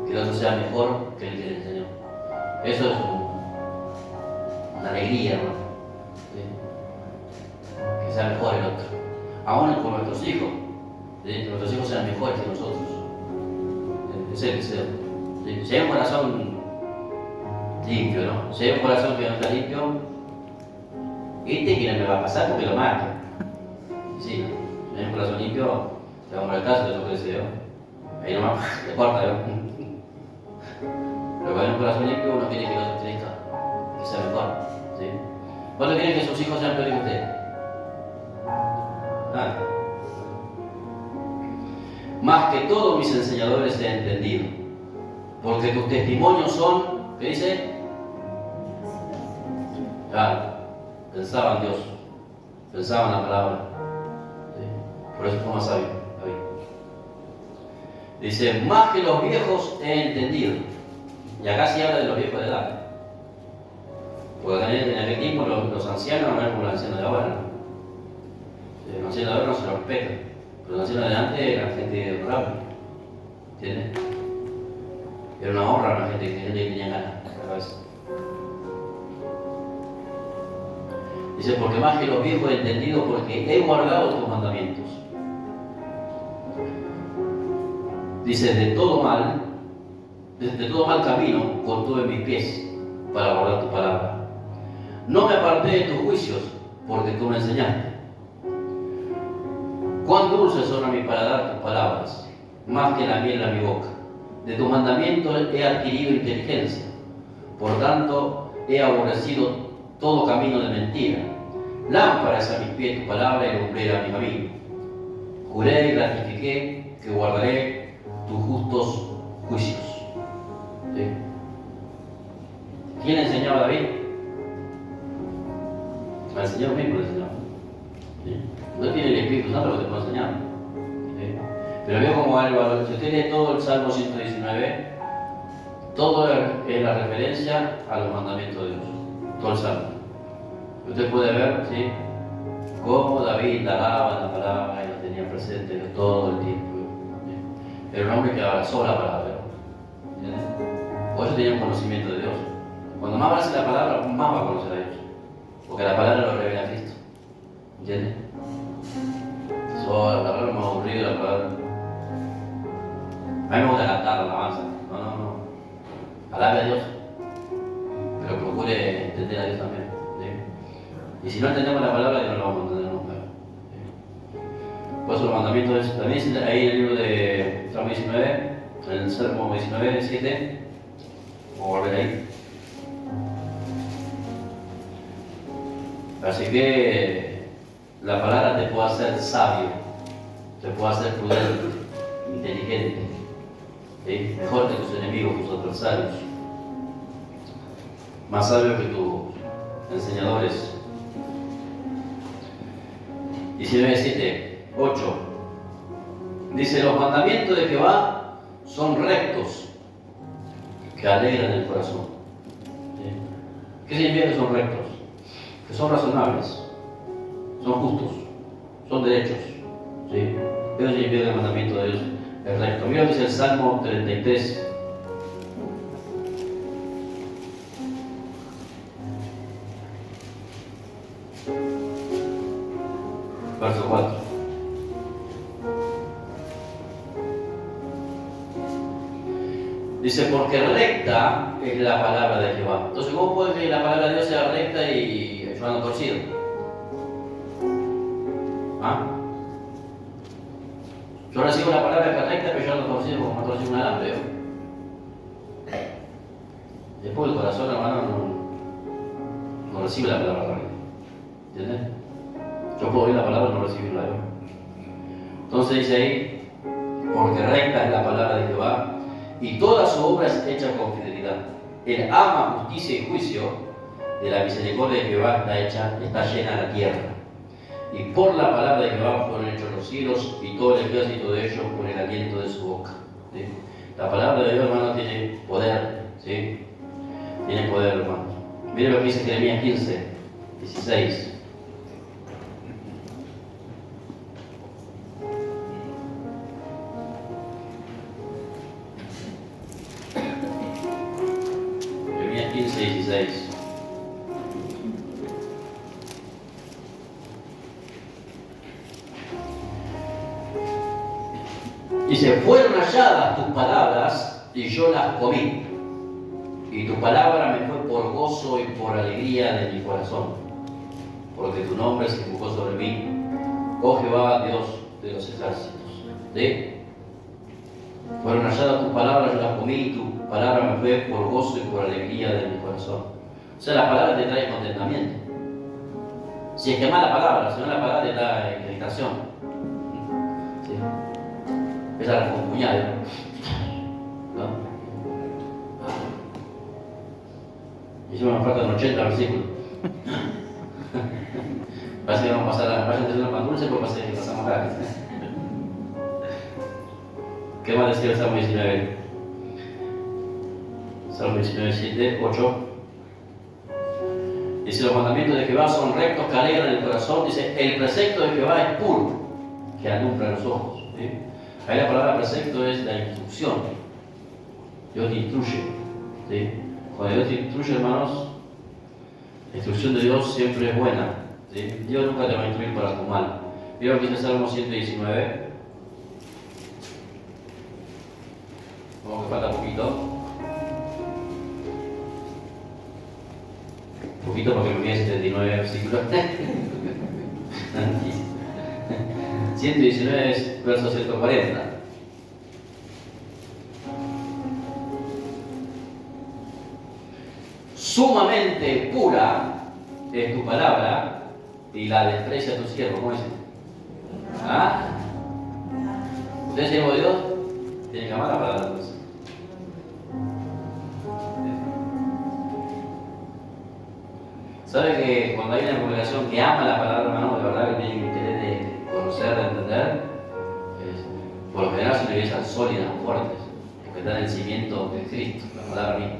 Que el otro sea mejor que el que le enseñó. Eso es una alegría, ¿no? ¿Sí? Que sea mejor el otro. Aún con nuestros hijos, ¿sí? Que nuestros hijos sean mejores que nosotros. Ese es el deseo. ¿Sí? Si hay un corazón limpio, ¿no? Si hay un corazón que no está limpio, que no me va a pasar porque lo marca. Sí, si hay un corazón limpio, te vamos al caso de eso que deseo. Ahí nomás te corta, ¿no? Pero cuando hay un corazón limpio, uno quiere que el otro crezca, que sea mejor. ¿Sí? ¿Cuánto quieren que sus hijos sean peores que usted? Nada. Más que todos mis enseñadores he entendido, porque tus testimonios son, ¿qué dice? Claro. Pensaba en Dios, pensaba en la palabra. ¿Sí? Por eso fue más sabio, David. Dice, más que los viejos he entendido. Y acá se habla de los viejos de edad. Porque en aquel tiempo los ancianos no eran como los ancianos de ahora. ¿No? Los ancianos de ahora no se los respetan. Pero los ancianos de antes eran gente honorable. ¿Entiendes? Era una honra la gente que tenía ganas a la cabeza. Dice, porque más que los viejos he entendido, porque he guardado tus mandamientos. Dice, de todo mal camino contuve mis pies para guardar tu palabra. No me aparté de tus juicios, porque tú me enseñaste. Cuán dulces son a mi paladar tus palabras, más que la miel a mi boca. De tus mandamientos he adquirido inteligencia, por tanto he aborrecido todo camino de mentira. Lámpara es a mis pies tu palabra y lumbrera mi camino. Juré y ratifiqué que guardaré tus justos juicios. ¿Sí? ¿Quién enseñaba a David? El Señor mismo le enseñaba. ¿Sí? No tiene el Espíritu Santo lo que te puede enseñar. ¿Sí? Pero veo como algo, si usted lee todo el Salmo 119, todo es la referencia a los mandamientos de Dios. Todo el Salmo. Usted puede ver, ¿sí?, cómo David indagaba en la palabra y la tenía presente todo el tiempo. ¿Sí? Era un hombre que abrazó la palabra. ¿Entiendes? Por eso tenía un conocimiento de Dios. Cuando más abrace la palabra, más va a conocer a Dios. Porque la palabra lo revela a Cristo. ¿Entiendes? La palabra me aburre. aburrido la palabra. A mí me gusta cantar la alabanza. No. Alabe a Dios. Pero procure entender a Dios también. ¿Sí? Y si no entendemos la palabra, que no la vamos a entender nunca. ¿Sí? Por eso los mandamientos también dice ahí en el libro de Salmo 19, en el Salmo 19, 7. Vamos a volver ahí. Así que la palabra te puede hacer sabio, te puede hacer prudente, inteligente, ¿sí? Mejor que tus enemigos, tus adversarios, más sabio que tus enseñadores. 19:7, 8. Dice: los mandamientos de Jehová son rectos, que alegran el corazón. ¿Sí? ¿Qué significa que son rectos? Que son razonables, son justos, son derechos. ¿Sí? Eso significa que el mandamiento de Dios es recto. Mira lo que dice el Salmo 33. Verso 4. Dice: porque recta es la palabra de Jehová. Entonces, ¿cómo puede que la palabra de Dios sea recta y yo ando torcido? ¿Ah? Yo recibo la palabra que es recta, pero yo ando torcido como me torcido un alambre. Después el corazón, hermano, no recibe la palabra recta. ¿Entiendes? Yo puedo oír la palabra y no recibirla yo. Entonces dice ahí: porque recta es la palabra de Jehová, y toda su obra es hecha con fidelidad. Él ama justicia y juicio, de la misericordia de Jehová está llena la tierra. Y por la palabra de Jehová fueron hechos los cielos, y todo el ejército de ellos por el aliento de su boca. ¿Sí? La palabra de Dios, hermano, tiene poder. ¿Sí? Tiene poder, hermano. Miren lo que dice Jeremías 15, 16. Jeremías 15, 16. Dice: fueron halladas tus palabras y yo las comí, y tu palabra me fue por gozo y por alegría de mi corazón, porque tu nombre se invocó sobre mí, oh Jehová, Dios de los ejércitos. ¿Sí? Fueron halladas tus palabras, yo las comí, y tu palabra me fue por gozo y por alegría de mi corazón. O sea, la palabra te trae contentamiento. Si es que más la palabra, si no la palabra te trae irritación. ¿Sí? Esa la concuñada, ¿no? Y yo me faltan 80 versículos. Parece que vamos a pasar, vayan a tener una pan dulce, pues pasamos acá. ¿Qué más decía el Salmo 19? Salmo 19, 7, 8. Dice: los mandamientos de Jehová son rectos, que alegran el corazón. Dice: el precepto de Jehová es puro, que alumbra los ojos. ¿Sí? Ahí la palabra precepto es la instrucción. Dios te instruye. ¿Sí? Cuando Dios te instruye, hermanos, la instrucción de Dios siempre es buena. ¿Sí? Dios nunca te va a instruir para tu mal. Mira lo que dice Salmo 119. Como que falta poquito. Poquito porque me quedé 79 versículos. 119 es verso 140. Sumamente pura es tu palabra, y la desprecia tu siervo. ¿Cómo dice? ¿Ah? ¿Usted es siervo de Dios? Tiene que amar la palabra de Dios. ¿Sabe que cuando hay una congregación que ama la palabra, hermano, de verdad que tiene interés de conocer, de entender? Por lo general son iglesias sólidas, fuertes, que están en el cimiento de Cristo, la palabra misma.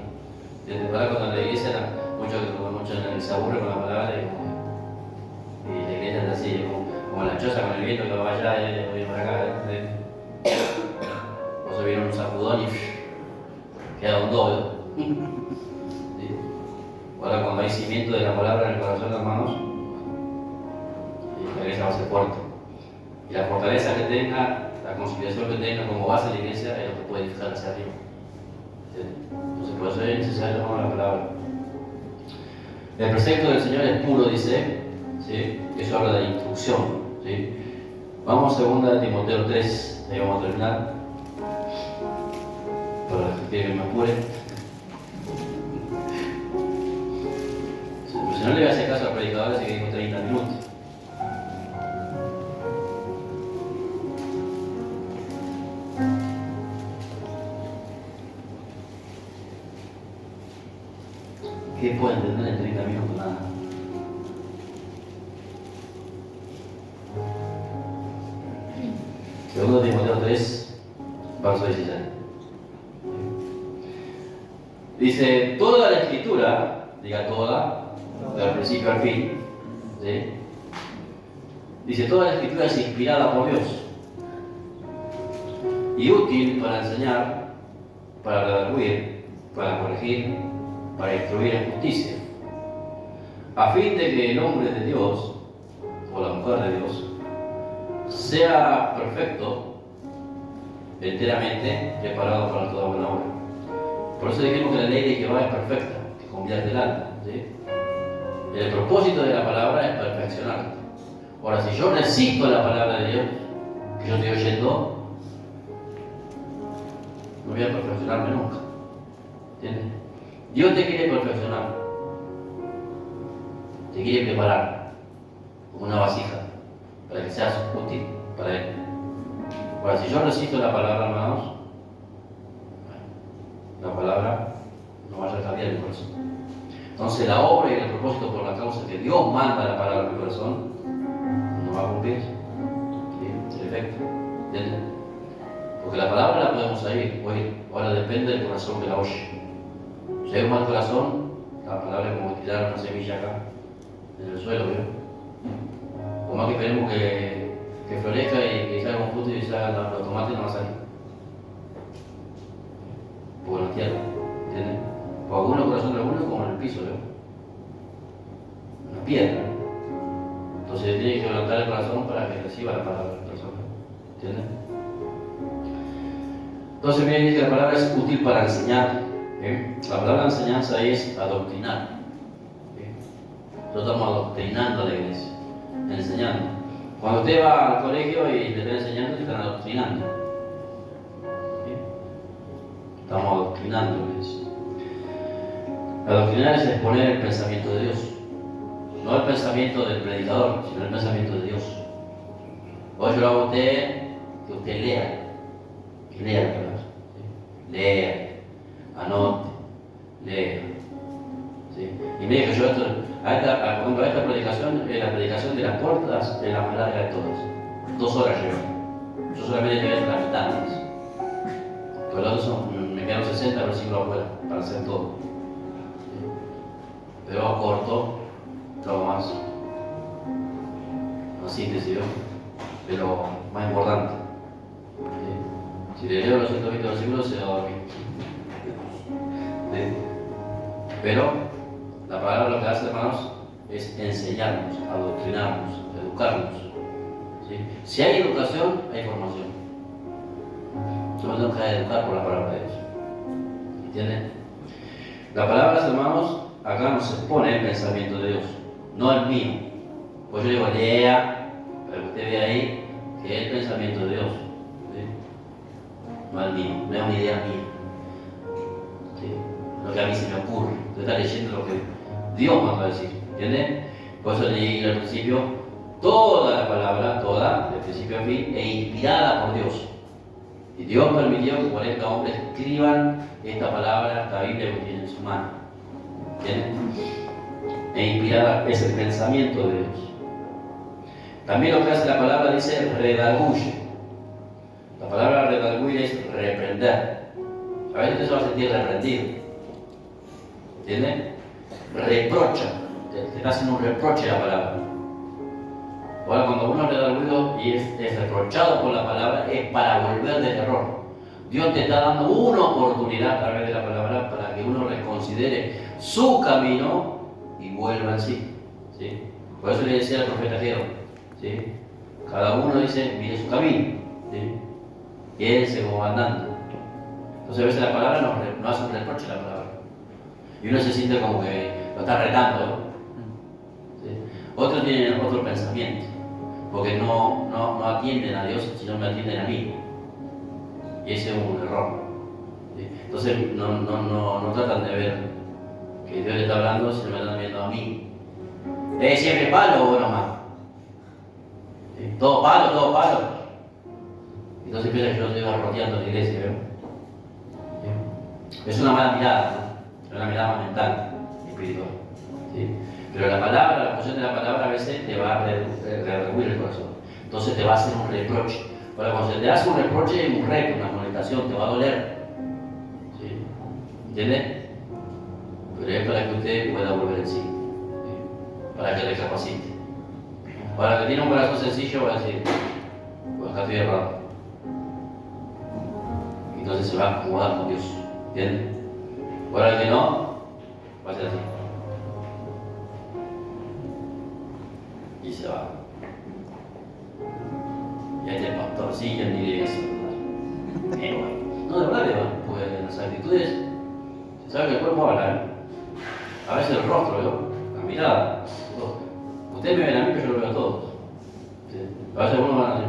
Desde verdad, cuando la iglesia, muchos se aburren con la palabra y la iglesia es así, como la choza con el viento que va allá y viene para acá. O se viene un sacudón y queda un doble. ¿Sí? Ahora, cuando hay cimiento de la palabra en el corazón, hermanos, la iglesia va a ser fuerte. Y la fortaleza que tenga, la conciliación que tenga como base de la iglesia es lo que puede edificar hacia arriba. Entonces, por eso es necesario tomar la palabra. El precepto del Señor es puro, dice, ¿sí? Eso habla de instrucción. ¿Sí? Vamos a 2 Timoteo 3, ahí vamos a terminar. Para que me apure. Si no le voy a hacer caso al predicador, así que digo 30 minutos. ¿Qué puedo entender en 30 minutos? Nada. Segundo Timoteo 3, verso 16. Dice, toda la escritura, diga toda, del principio al fin, ¿sí? Dice, toda la escritura es inspirada por Dios y útil para enseñar, para redarguir, para corregir, para instruir en justicia, a fin de que el hombre de Dios, o la mujer de Dios, sea perfecto, enteramente preparado para toda buena obra. Por eso dijimos que la ley de Jehová es perfecta, que convierte el alma. ¿Sí? El propósito de la palabra es perfeccionarte. Ahora, si yo resisto la palabra de Dios, que yo estoy oyendo, no voy a perfeccionarme nunca. ¿Entiendes? Dios te quiere perfeccionar, te quiere preparar como una vasija para que seas útil para Él. Ahora, si yo resisto la palabra, hermanos, la palabra no va a cambiar mi corazón. Entonces, la obra y el propósito por la causa que Dios manda la palabra a mi corazón no va a cumplir. ¿Sí? El efecto. ¿Entienden? Porque la palabra la podemos oír, ahora depende del corazón que la oye. Si hay un mal corazón, la palabra es como tirar una semilla acá, en el suelo, ¿vio? Por más que esperemos que florezca y que salga un fruto y salgan los tomates, no va a salir. Porque no tierra, ¿entienden? O algunos corazones de algunos como en el piso, ¿vio? Una piedra. Entonces tiene que levantar el corazón para que reciba la palabra de la persona, ¿entienden? Entonces, miren, dice que la palabra es útil para enseñar. La palabra enseñanza es adoctrinar. Nosotros estamos adoctrinando a la iglesia, enseñando. Cuando usted va al colegio y te están enseñando, te están adoctrinando. Estamos adoctrinando a la iglesia. Adoctrinar es exponer el pensamiento de Dios, no el pensamiento del predicador, sino el pensamiento de Dios. Hoy yo lo hago a usted, que usted lea, que lea la palabra, lea. Anote, lea. ¿Sí? Y mire que yo cuando a esta predicación, la predicación de las puertas es la más larga de todas. 2 horas llevo. Yo solamente te voy a hacer la mitad de eso. Pero los otros me quedan 60 versículos afuera para hacer todo. ¿Sí? Pero corto, lo más. No síntesis, ¿no? Pero más importante. ¿Sí? Si le leo los 120 versículos, se va a dormir. ¿Sí? Pero la palabra lo que hace, hermanos, es enseñarnos, adoctrinarnos, educarnos. ¿Sí? Si hay educación, hay formación. Yo me tengo que educar por la palabra de Dios. ¿Entienden? La palabra, hermanos, acá nos expone el pensamiento de Dios, no el mío. Pues yo digo, lea, pero que usted ve ahí que es el pensamiento de Dios. ¿Sí? No el mío, no es una idea mía. ¿Sí? Lo que a mí se me ocurre. Usted está leyendo lo que Dios manda a decir. ¿Entienden? Por eso leí al principio toda la palabra, toda, de principio a fin, e inspirada por Dios. Y Dios permitió que 40 hombres escriban esta palabra, esta Biblia que tiene en su mano. ¿Entienden? E inspirada es el pensamiento de Dios. También lo que hace la palabra dice redarguye. La palabra redarguye es reprender. A veces usted se va a sentir reprendido. ¿Entienden? Reprocha. Te está haciendo un reproche a la palabra. Ahora, cuando uno le da ruido y es reprochado por la palabra, es para volver del error. Dios te está dando una oportunidad a través de la palabra para que uno reconsidere su camino y vuelva en sí. ¿Sí? Por eso le decía al profeta Jehová, ¿sí? Cada uno dice, mire su camino, ¿sí? Quédense como andando. Entonces a veces la palabra no hace un reproche a la palabra. Y uno se siente como que lo está retando, ¿no? ¿Sí? Otros tienen otro pensamiento, porque no atienden a Dios, sino me atienden a mí. Y ese es un error. ¿Sí? Entonces no tratan de ver que Dios le está hablando, sino me están viendo a mí. ¿Es siempre palo o no más? ¿Sí? Todo palo. Entonces piensa que yo estoy garroteando en la iglesia, ¿veo? ¿Sí? Es una mala mirada, ¿no? Es una mirada mental, espiritual. ¿Sí? Pero la función de la palabra a veces te va a redarguir el corazón. Entonces te va a hacer un reproche. Ahora, cuando se te hace un reproche, un reto, una amonestación, te va a doler. ¿Sí? ¿Entiendes? Pero es para que usted pueda volver en sí. ¿Sí? Para que recapacite. Para que tiene un corazón sencillo, va a decir, pues acá estoy errado. Entonces se va a acomodar con Dios. ¿Entiendes? Para el que no, va a ser así. Y se va. Y ahí está el pastor, sí, ya ni le digas bueno. No, de verdad le va, porque las actitudes, se sabe que el cuerpo habla, ¿eh? A veces el rostro, ¿no? La mirada, todo. Ustedes me ven a mí, pero yo lo veo a todos. ¿Sí? A veces uno va a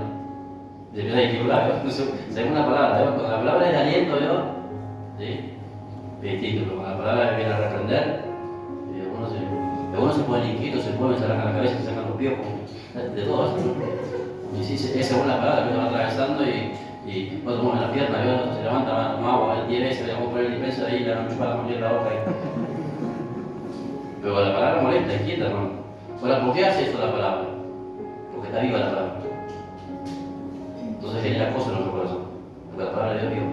empieza a equivocar, ¿no? Según la palabra, ¿no? Cuando la palabra es de aliento, ¿no? ¿Sí? Título, cuando la palabra viene a reprender, algunos se ponen inquietos, se mueven, se arrancan la cabeza, se sacan los piojos, de todo. Y si es según la palabra, va atravesando y otro mueve la pierna, y otro se levanta, va a tomar agua, 10 veces, le vamos a poner el dispenser ahí, le van a chupar la mujer la boca. Pero la palabra molesta, inquieta, hermano. Ahora, ¿por qué hace esto la palabra? Porque está viva la palabra. Entonces genera cosas en nuestro corazón. Porque la palabra de Dios viva.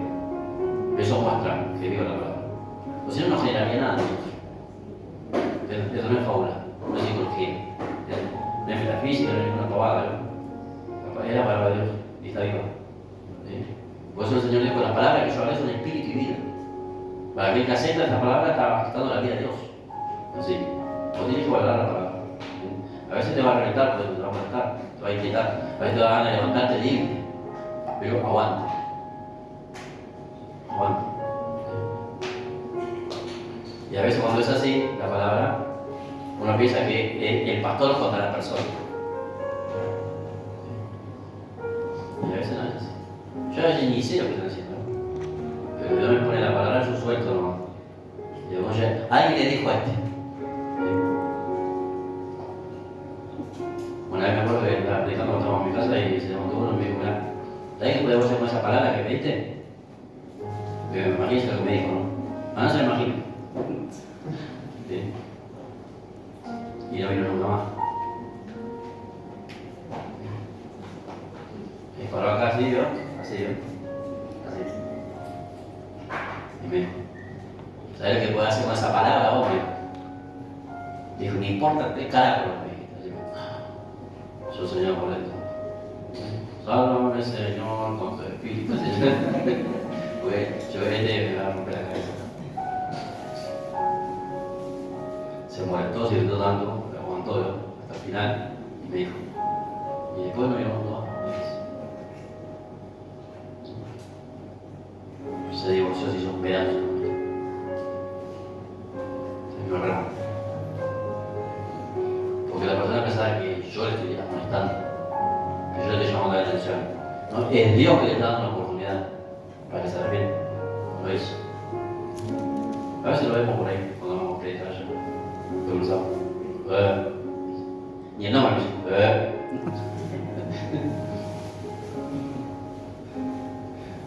Eso muestra que viva la palabra. O si no, no generaría nada. Eso no es fábula, no es psicología. No es metafísica, no es ninguna pavada. Es la palabra de Dios y está viva. ¿Sí? Por eso el Señor dijo, la palabra que yo hablé son espíritu y vida. Para que el que acepta esta palabra está manifestando la vida de Dios. Así. Vos tienes que guardar la palabra. ¿Sí? A veces te va a reventar, porque te va a molestar, te va a inquietar, a veces te va a ganar de levantarte libre. Pero aguanta. Aguanta. ¿Sí? Y a veces cuando es así, la palabra, uno piensa que el pastor contra la persona. Y a veces no es así. Yo a veces ni sé lo que estoy haciendo. Pero Dios me pone la palabra, yo suelto nomás. Y digo, oye, alguien le dijo a este. Una vez me acuerdo que estaba predicando cuando estábamos en mi casa y se levantó uno y me dijo, mira, ¿sabes qué podemos hacer con esa palabra que pediste? Que me imagino lo que me dijo, ¿no? No se lo imagino. ¿Sí? Y no vino nunca más. Y paró acá así yo, así. Y me dijo, ¿sabes lo que puedo hacer con esa palabra, hombre? Dijo, no importa qué carajo me dijiste. Yo Señor por esto. Sálvame, Señor, con tu espíritu. Pues yo me va a romper la cabeza. Se molestó, se gritó tanto, me aguantó hasta el final y me dijo. Y después me llamó se divorció, se hizo un pedazo. Se me raro. Porque la persona pensaba que yo le estoy amonestando, que yo le estoy llamando la atención. ¿No? Es Dios que le está dando una oportunidad para que se arrepienta. No lo hizo. A veces lo vemos por ahí, cuando vamos a predicar allá. Lo cruzamos. Y el nombre me dice.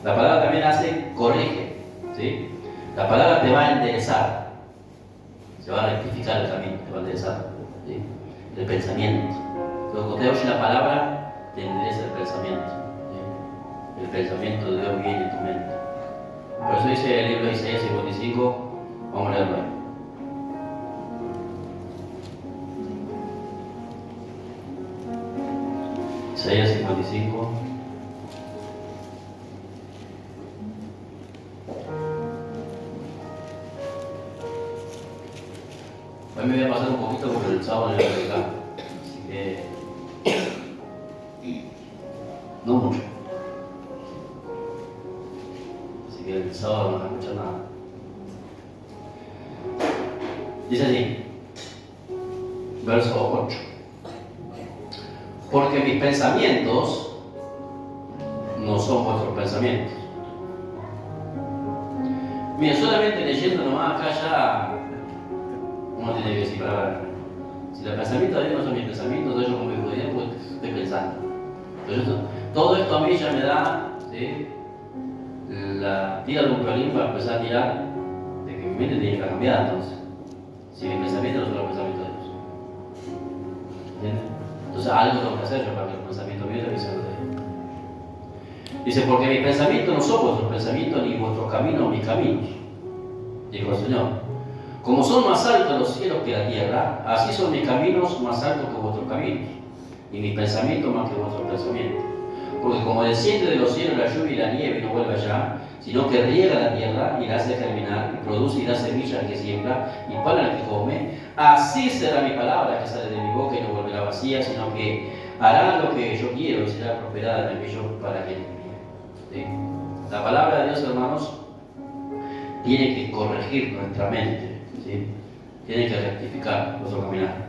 La palabra también corrige, ¿sí? La palabra te va a enderezar, se va a rectificar el camino, te va a enderezar, ¿sí? El pensamiento. Entonces, cuando te oye la palabra, te endereza el pensamiento, ¿sí? El pensamiento de Dios viene en tu mente. Por eso dice el libro de Isaías 55, vamos a leerlo ahí. Isaías 55. Hoy me voy a pasar un poquito porque el sábado no voy a predicar. Así que mucho. Así que el sábado no van a escuchar nada. Dice así, verso 8. Porque mis pensamientos no son vuestros pensamientos. Mira, solamente leyendo nomás acá ya uno tiene que decir, para si los pensamientos de Dios no son mis pensamientos, entonces yo como hijo de Dios pues, estoy pensando. Entonces, todo esto a mí ya me da, ¿sí?, la tira de un violín para empezar a tirar de que mi mente tiene que cambiar entonces. Si mis pensamientos no son los pensamientos de Dios. ¿Entiendes? Entonces algo tengo que hacer yo para que los pensamientos míos también sean los de Dios. Dice, porque mis pensamientos no son vuestros pensamientos, ni vuestros caminos mis caminos, dijo el Señor. Como son más altos los cielos que la tierra, así son mis caminos más altos que vuestros caminos, y mis pensamientos más que vuestros pensamientos. Porque como desciende de los cielos la lluvia y la nieve y no vuelve allá, sino que riega la tierra y la hace germinar, y produce y da semilla al que siembra, y pan al que come, así será mi palabra que sale de mi boca y no volverá vacía, sino que hará lo que yo quiero y será prosperada en el bello para que envíe. ¿Sí? La palabra de Dios, hermanos, tiene que corregir nuestra mente, ¿sí? Tiene que rectificar nuestro caminar.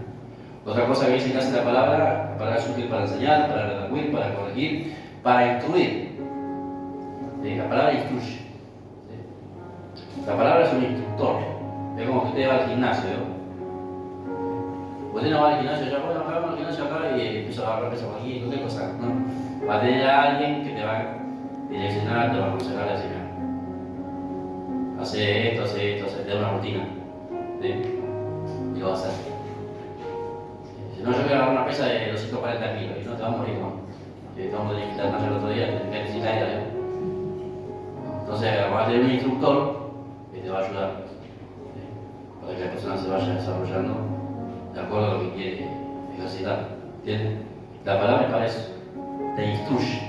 Otra cosa que dice que hace la palabra es útil para enseñar, para redarguir, para corregir, para instruir. ¿Sí? La palabra instruye. ¿Sí? La palabra es un instructor. Es como que usted va al gimnasio. Usted no va al gimnasio ya, bueno, acá vamos al gimnasio acá y empieza a agarrar peso por aquí, cualquier cosa. ¿No? Va a tener a alguien que te va a direccionar, te va a aconsejar y decir, hace esto, te da una rutina. ¿Sí? Y lo va a hacer. Si no, yo quiero agarrar una pesa de 240 kilos y no te va a morir, ¿no? Te vamos a tener que quitar el otro día, te tienes que caer ahí. Entonces, vas a tener un instructor que te va a ayudar, ¿sí?, para que la persona se vaya desarrollando de acuerdo a lo que quiere ejercitar. ¿Entiendes? La palabra es para eso, te instruye,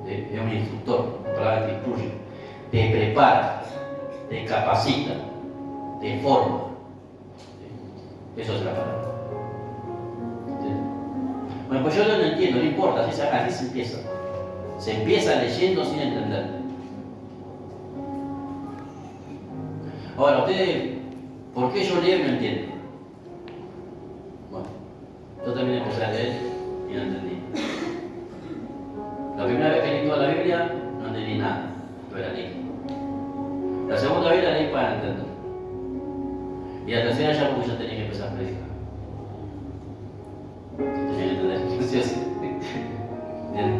¿sí? Es un instructor, la palabra te instruye, te prepara, te capacita, te forma. ¿Sí? Eso es la palabra. Bueno, pues yo no lo entiendo, no importa, así se empieza. Se empieza leyendo sin entender. Ahora, ustedes, ¿por qué yo leo y no entiendo? Bueno, yo también empecé a leer y no entendí. La primera vez que leí toda la Biblia, no entendí nada, pero la leí. La segunda vez la leí para entender. Y la tercera ya porque yo tenía que empezar a predicar. Tenía que entender. ¿Bien?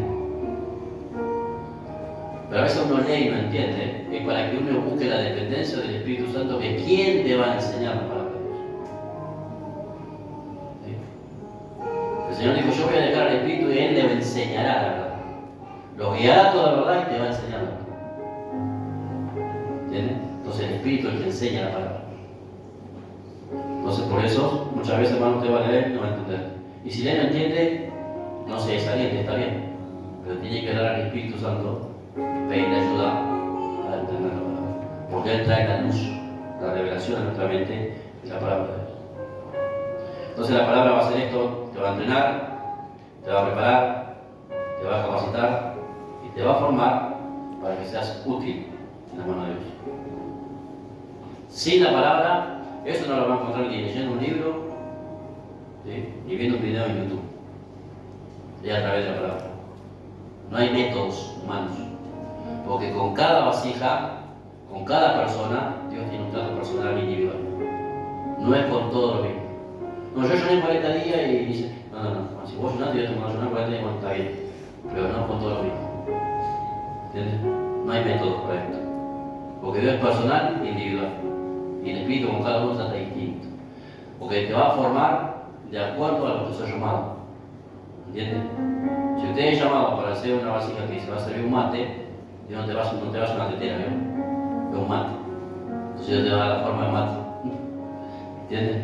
Pero a veces uno lee y no entiende, es para que uno busque la dependencia del Espíritu Santo, que es quien te va a enseñar la palabra de Dios. ¿Sí? El Señor dijo, yo voy a dejar al Espíritu y Él le enseñará la verdad. Lo guiará toda la verdad y te va a enseñar la verdad. ¿Entiendes? Entonces el Espíritu es el que enseña la palabra. Entonces por eso, muchas veces, hermano, usted va a leer y no va a entender. Y si él no entiende, no se desaliente, está bien. Pero tiene que dar al Espíritu Santo, pedirle ayuda a entender la palabra. Porque Él trae la luz, la revelación a nuestra mente y la palabra de Dios. Entonces la palabra va a hacer esto, te va a entrenar, te va a preparar, te va a capacitar y te va a formar para que seas útil en la mano de Dios. Sin la palabra, eso no lo va a encontrar ni leyendo un libro, ¿sí?, ni viendo un video en YouTube. Es a través de la palabra. No hay métodos humanos. Porque con cada vasija, con cada persona, Dios tiene un trato personal e individual. No es con todo lo mismo. No, yo lloré 40 días y dice, no, si vos lloraste, yo te voy a llorar 40 días, bueno, está bien. Pero no es con todo lo mismo. ¿Entiendes? No hay métodos para esto. Porque Dios es personal e individual. Y el Espíritu con cada uno trata distinto. Porque te va a formar de acuerdo a lo que sos llamado. ¿Entiendes? Si usted es llamado para hacer una vasija que se va a servir un mate, Dios no te va a hacer una tetera, ¿no? Es un mate. Entonces Dios te va a dar la forma de mate. ¿Entiendes?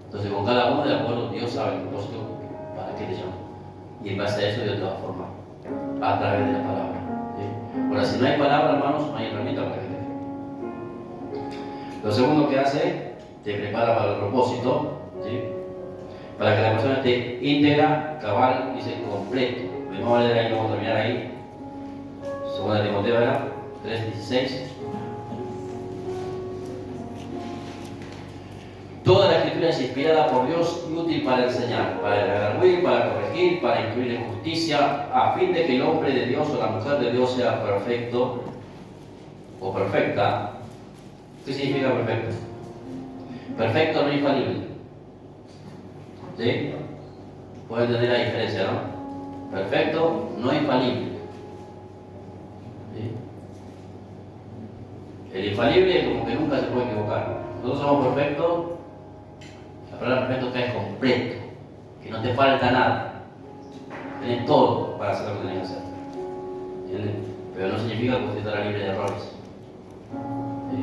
Entonces con cada uno de acuerdo, Dios sabe el propósito para qué te llama. Y en base a eso Dios te va a formar. A través de la palabra. ¿Sí? Ahora, si no hay palabra, hermanos, no hay herramienta para que te. Lo segundo que hace, te prepara para el propósito, ¿sí?, para que la persona esté íntegra, cabal y se completo. Vamos a leer ahí, vamos a terminar ahí. Segunda de Timoteo era 3:16. Toda la escritura es inspirada por Dios y útil para enseñar, para redarguir, para corregir, para instruir en justicia, a fin de que el hombre de Dios o la mujer de Dios sea perfecto o perfecta. ¿Qué significa perfecto? Perfecto, no infalible. ¿Sí? Pueden entender la diferencia, ¿no? Perfecto, no infalible. ¿Sí? El infalible es como que nunca se puede equivocar. Nosotros somos perfectos. La palabra perfecto que es completo, que no te falta nada. Tienes todo para hacer lo que tenés que hacer. ¿Entiendes? Pero no significa que usted estará libre de errores. ¿Sí?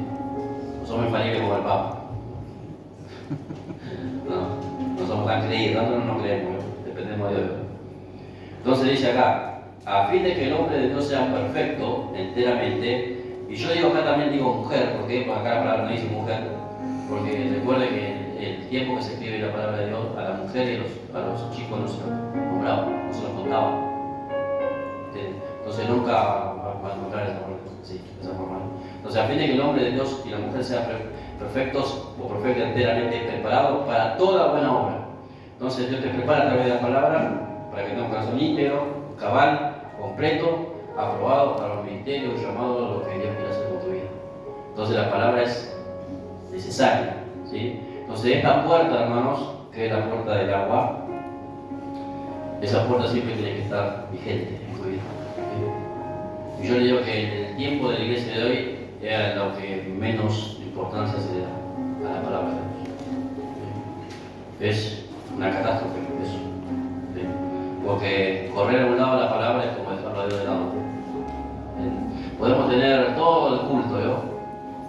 No somos infalibles como el Papa. No somos tan creídos, tanto no nos creemos, ¿no? Dependemos de Dios. Entonces dice acá, a fin de que el hombre de Dios sea perfecto enteramente, y yo digo acá también digo mujer, porque acá la palabra no dice mujer, porque recuerde que el tiempo que se escribe la palabra de Dios, a la mujer y a los chicos no se los nombraba, no se los contaba. Entonces nunca va a encontrar esa forma. Entonces, a fin de que el hombre de Dios y la mujer sean perfectos o perfectos enteramente preparados para toda buena obra. Entonces Dios te prepara a través de la palabra para que tengas un corazón íntegro, cabal, completo, aprobado para los ministerios y llamados a lo que Dios quiere hacer con tu vida. Entonces la palabra es necesaria, ¿sí? Entonces esta puerta, hermanos, que es la puerta del agua, esa puerta siempre tiene que estar vigente en tu vida. ¿Sí? Y yo le digo que en el tiempo de la iglesia de hoy es lo que menos importancia se le da a la palabra de Dios. ¿Sí? Es una catástrofe eso. ¿Sí? Porque correr a un lado de la palabra es como dejarlo a Dios de lado. ¿Sí? Podemos tener todo el culto, ¿no?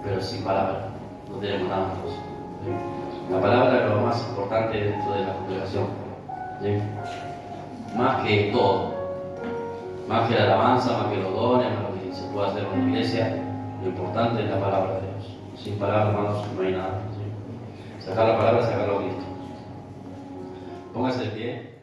Pero sin palabra no tenemos nada más. ¿Sí? La palabra es lo más importante dentro de la congregación. ¿Sí? Más que todo. Más que la alabanza, más que los dones, más lo que se puede hacer en una iglesia, lo importante es la palabra de Dios. Sin palabra, hermanos, no hay nada. ¿Sí? Sacar la palabra, sacarlo a Cristo. Póngase de pie.